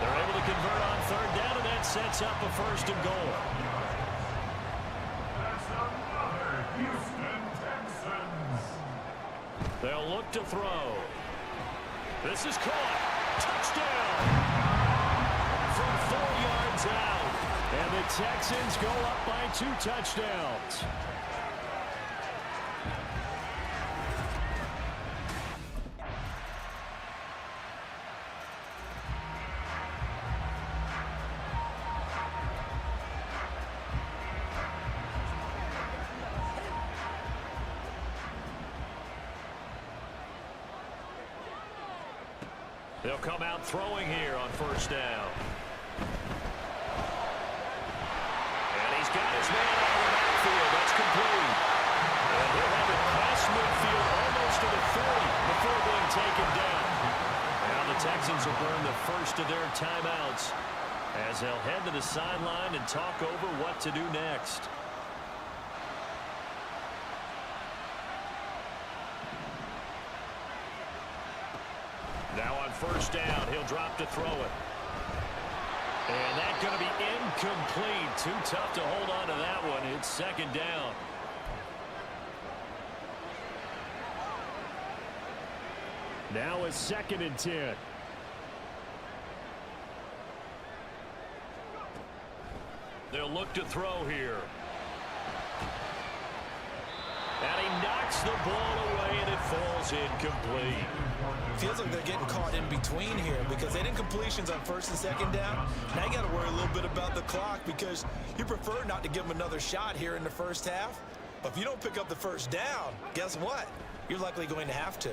They're able to convert on 3rd down, and that sets up a 1st and goal. That's another Houston Texans. They'll look to throw. This is caught. Touchdown. From 4 yards out. And the Texans go up by 2 touchdowns. They'll come out throwing here on first down. And he's got his man out of the backfield. That's complete. And he'll have it past midfield almost to the 30 before being taken down. Now the Texans will burn the first of their timeouts as they'll head to the sideline and talk over what to do next. Now on first down, he'll drop to throw it. And that's going to be incomplete. Too tough to hold on to that one. It's 2nd down. Now it's 2nd and 10. They'll look to throw here. And he knocks the ball away, and it falls incomplete. Feels like they're getting caught in between here because they didn't completions on first and second down. Now you got to worry a little bit about the clock because you prefer not to give them another shot here in the first half. But if you don't pick up the first down, guess what? You're likely going to have to.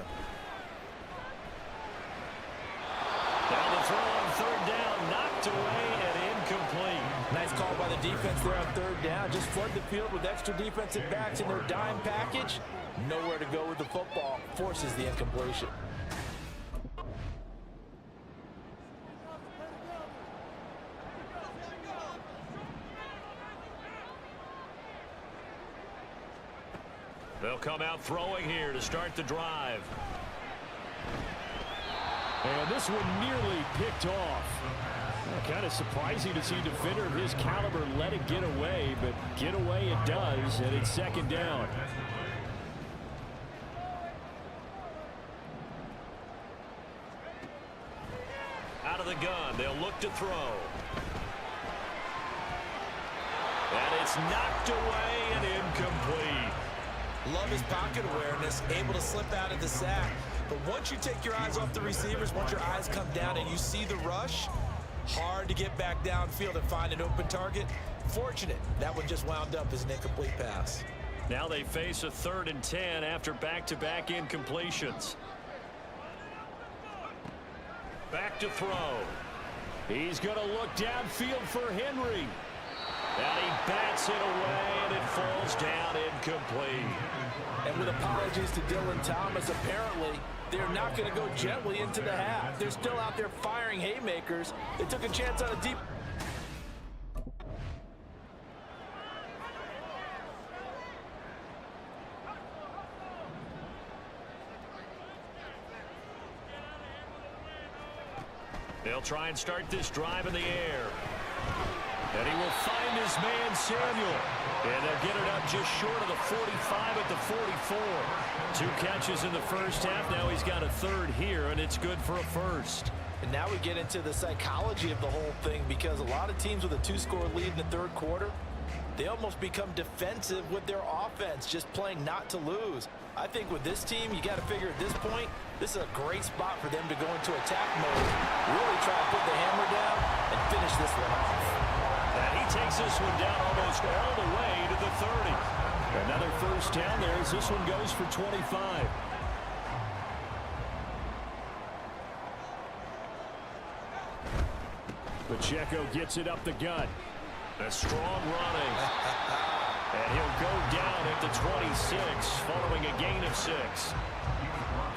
Now the throw on third down, knocked away and incomplete. Nice call by the defense there on third down. Just flood the field with extra defensive backs in their dime package. Nowhere to go with the football. Forces the incompletion. They'll come out throwing here to start the drive. And this one nearly picked off. Kind of surprising to see a defender of his caliber let it get away, but get away it does, and it's second down. Out of the gun, they'll look to throw. And it's knocked away and incomplete. Love his pocket awareness, able to slip out of the sack. But once you take your eyes off the receivers, once your eyes come down and you see the rush, hard to get back downfield and find an open target. Fortunate, that one just wound up as an incomplete pass. Now they face a 3rd and 10 after back-to-back incompletions. Back to throw. He's going to look downfield for Henry. And he bats it away, and it falls down incomplete. And with apologies to Dylan Thomas, apparently they're not going to go gently into the half. They're still out there firing haymakers. They took a chance on a deep... They'll try and start this drive in the air. And he will find his man Samuel. And they'll get it up just short of the 45 at the 44. 2 catches in the first half. Now he's got a 3rd here, and it's good for a 1st. And now we get into the psychology of the whole thing because a lot of teams with a 2-score lead in the 3rd quarter, they almost become defensive with their offense, just playing not to lose. I think with this team, you got to figure at this point, this is a great spot for them to go into attack mode, really try to put the hammer down and finish this one off. And he takes this one down almost all the way to the 30. Another first down there as this one goes for 25. Pacheco gets it up the gut. A strong running. And he'll go down at the 26 following a gain of 6.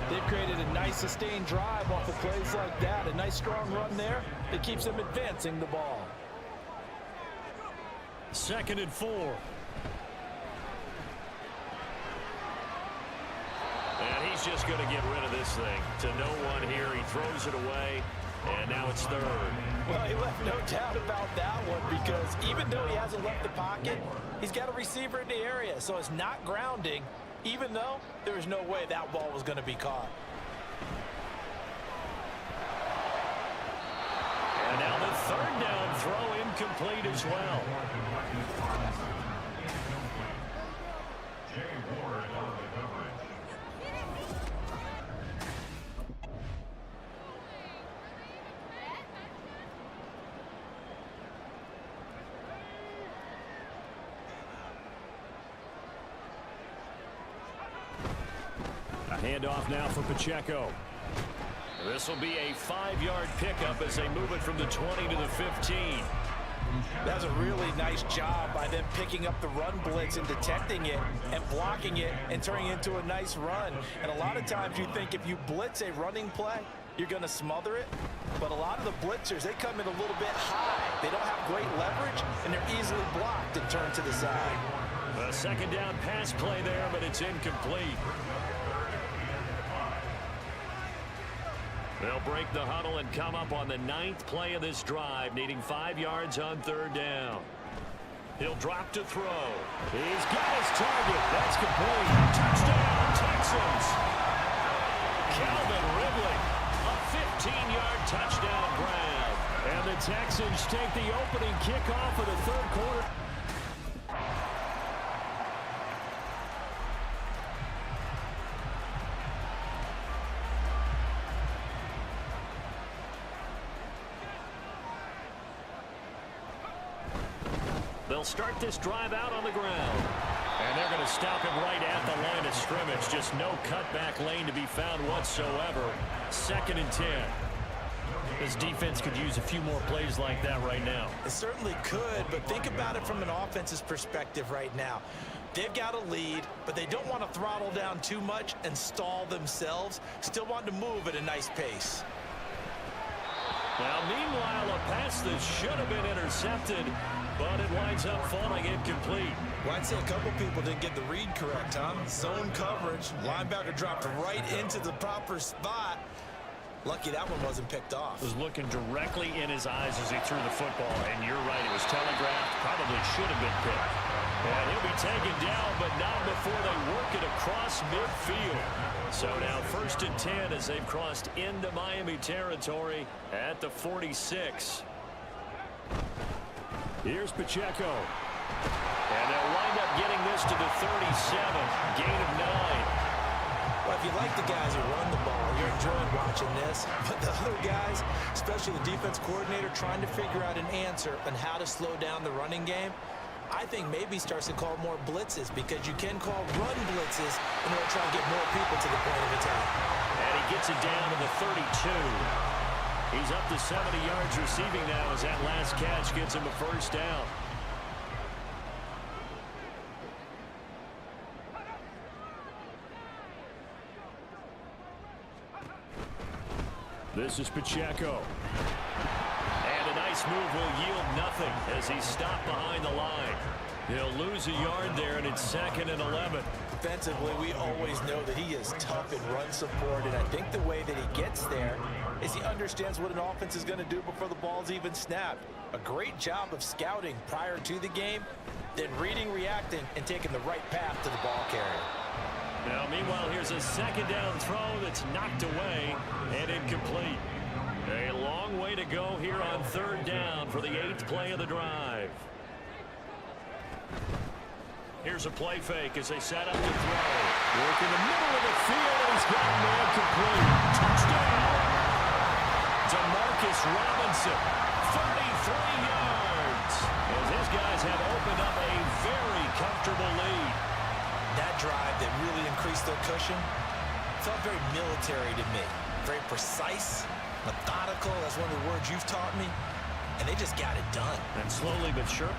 They've created a nice sustained drive off of plays like that. A nice strong run there that keeps them advancing the ball. 2nd and 4. And he's just going to get rid of this thing. To no one here. He throws it away. And now it's 3rd. Well, he left no doubt about that one because even though he hasn't left the pocket, he's got a receiver in the area. So it's not grounding, even though there was no way that ball was going to be caught. And now the 3rd down throw incomplete as well. Handoff now for Pacheco. This will be a 5-yard pickup as they move it from the 20 to the 15. That's a really nice job by them picking up the run blitz and detecting it and blocking it and turning it into a nice run. And a lot of times you think if you blitz a running play, you're going to smother it. But a lot of the blitzers, they come in a little bit high. They don't have great leverage, and they're easily blocked and turned to the side. A 2nd down pass play there, but it's incomplete. They'll break the huddle and come up on the 9th play of this drive, needing 5 yards on 3rd down. He'll drop to throw. He's got his target. That's complete. Touchdown, Texans. Calvin Ridley, a 15-yard touchdown grab. And the Texans take the opening kickoff of the 3rd quarter. They'll start this drive out on the ground. And they're going to stop him right at the line of scrimmage. Just no cutback lane to be found whatsoever. 2nd and 10. This defense could use a few more plays like that right now. It certainly could, but think about it from an offense's perspective right now. They've got a lead, but they don't want to throttle down too much and stall themselves. Still want to move at a nice pace. Now, meanwhile, a pass that should have been intercepted, but it winds up falling incomplete. Well, I'd say a couple people didn't get the read correct, huh? Zone coverage. Linebacker dropped right into the proper spot. Lucky that one wasn't picked off. Was looking directly in his eyes as he threw the football, and you're right, it was telegraphed. Probably should have been picked. And he'll be taken down, but not before they work it across midfield. So now 1st and 10 as they've crossed into Miami territory at the 46. Here's Pacheco. And they'll wind up getting this to the 37. Gain of 9. Well, if you like the guys who run the ball, you're enjoying watching this. But the other guys, especially the defense coordinator, trying to figure out an answer on how to slow down the running game, I think maybe starts to call more blitzes, because you can call run blitzes in order to try and get more people to the point of attack. And he gets it down to the 32. He's up to 70 yards receiving now as that last catch gets him a 1st down. This is Pacheco. And a nice move will yield nothing as he's stopped behind the line. He'll lose a yard there, and it's 2nd and 11. Defensively, we always know that he is tough in run support, and I think the way that he gets there is he understands what an offense is going to do before the ball's even snapped. A great job of scouting prior to the game, then reading, reacting, and taking the right path to the ball carrier. Now, meanwhile, here's a 2nd down throw that's knocked away and incomplete. A long way to go here on 3rd down for the 8th play of the drive. Here's a play fake as they set up to throw. Work in the middle of the field, and he's got a man complete. Touchdown! DeMarcus Robinson, 33 yards. As his guys have opened up a very comfortable lead. That drive that really increased their cushion felt very military to me. Very precise, methodical, that's one of the words you've taught me. And they just got it done. And slowly but sure.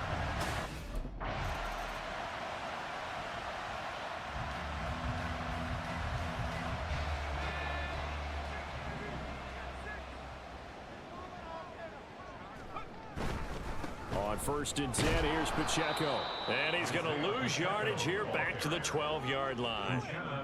On 1st and 10, here's Pacheco. And he's going to lose yardage here back to the 12-yard line.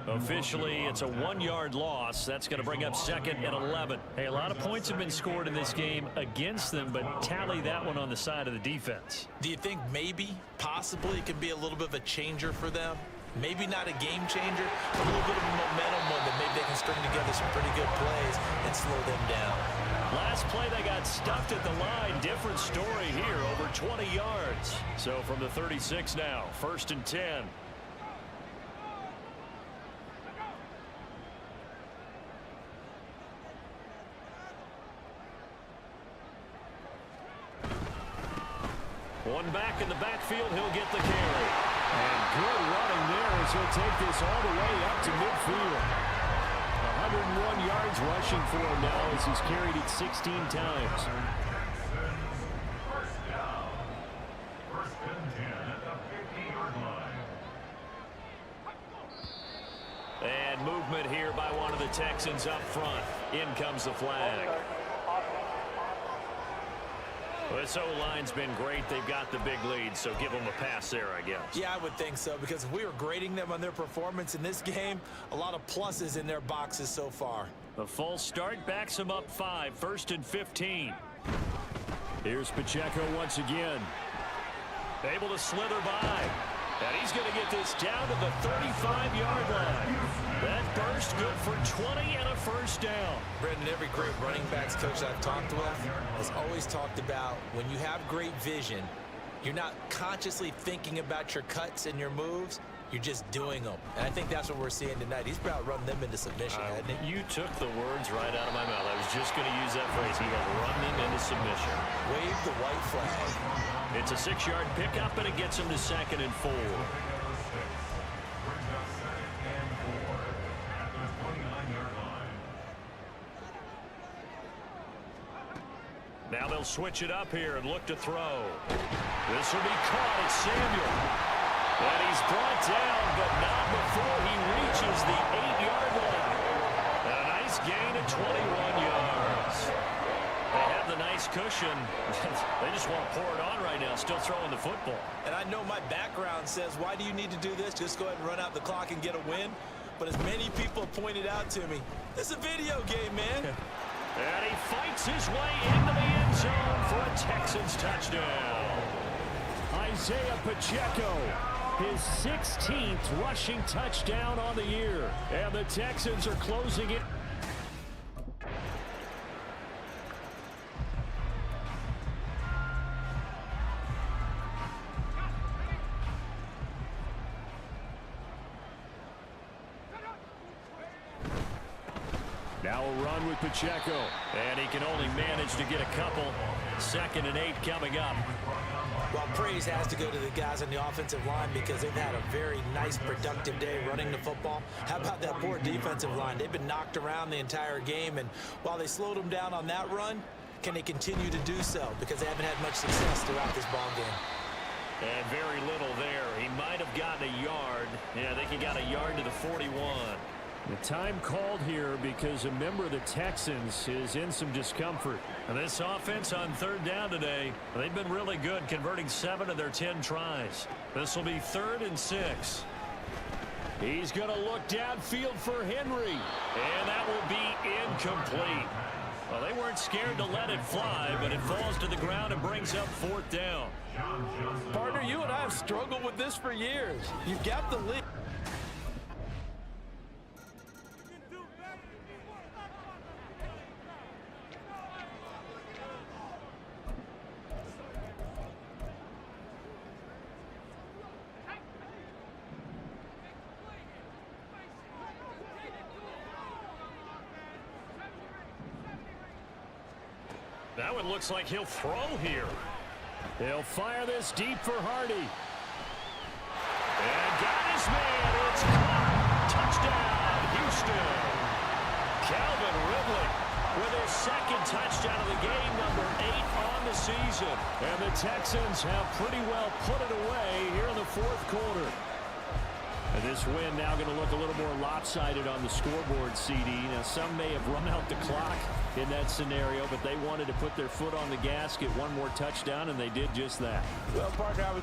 Officially, it's a 1-yard loss. That's going to bring up 2nd and 11. Hey, a lot of points have been scored in this game against them, but tally that one on the side of the defense. Do you think maybe, possibly, it can be a little bit of a changer for them? Maybe not a game changer, but a little bit of a momentum one that maybe they can string together some pretty good plays and slow them down. Last play, they got stuffed at the line. Different story here, over 20 yards. So from the 36 now, 1st and 10. One back in the backfield, he'll get the carry. And good running there as he'll take this all the way up to midfield. 101 yards rushing for him now as he's carried it 16 times. First down. 1st and 10 at the 50-yard line. And movement here by one of the Texans up front. In comes the flag. Well, this O-line's been great. They've got the big lead, so give them a pass there, I guess. Yeah, I would think so, because if we were grading them on their performance in this game, a lot of pluses in their boxes so far. The false start backs them up 5, 1st and 15. Here's Pacheco once again. Able to slither by. And he's going to get this down to the 35-yard line. That burst good for 20 and a 1st down. Brendan, every great running backs coach I've talked with has always talked about when you have great vision, you're not consciously thinking about your cuts and your moves. You're just doing them. And I think that's what we're seeing tonight. He's about run them into submission, hasn't he? You took the words right out of my mouth. I was just going to use that phrase. He has run them into submission. Wave the white flag. It's a 6-yard pickup, and it gets him to 2nd and 4. Brings up 2nd and 4 at the 29-yard line. Now they'll switch it up here and look to throw. This will be caught. It's Samuel. And he's brought down, but not before he reaches the 8-yard line. And a nice gain of 21 yards. They have the nice cushion. They just want to pour it on right now, still throwing the football. And I know my background says, why do you need to do this? Just go ahead and run out the clock and get a win. But as many people pointed out to me, this is a video game, man. And he fights his way into the end zone for a Texans touchdown. Isaiah Pacheco, his 16th rushing touchdown on the year. And the Texans are closing it. Now a run with Pacheco, and he can only manage to get a couple. 2nd and 8 coming up. Well, praise has to go to the guys on the offensive line because they've had a very nice, productive day running the football. How about that poor defensive line? They've been knocked around the entire game, and while they slowed them down on that run, can they continue to do so? Because they haven't had much success throughout this ball game. And very little there. He might have gotten a yard. Yeah, I think he got a yard to the 41. The time called here because a member of the Texans is in some discomfort. And this offense on 3rd down today, they've been really good, converting 7 of their 10 tries. This will be 3rd and 6. He's going to look downfield for Henry, and that will be incomplete. Well, they weren't scared to let it fly, but it falls to the ground and brings up 4th down. Partner, you and I have struggled with this for years. You've got the lead. That one looks like he'll throw here. He'll fire this deep for Hardy. And got his man. It's caught. Touchdown, Houston. Calvin Ridley with his 2nd touchdown of the game, number 8 on the season. And the Texans have pretty well put it away here in the 4th quarter. And this win now going to look a little more lopsided on the scoreboard, CD. Now, some may have run out the clock in that scenario, but they wanted to put their foot on the gas, get one more touchdown, and they did just that. Well, partner,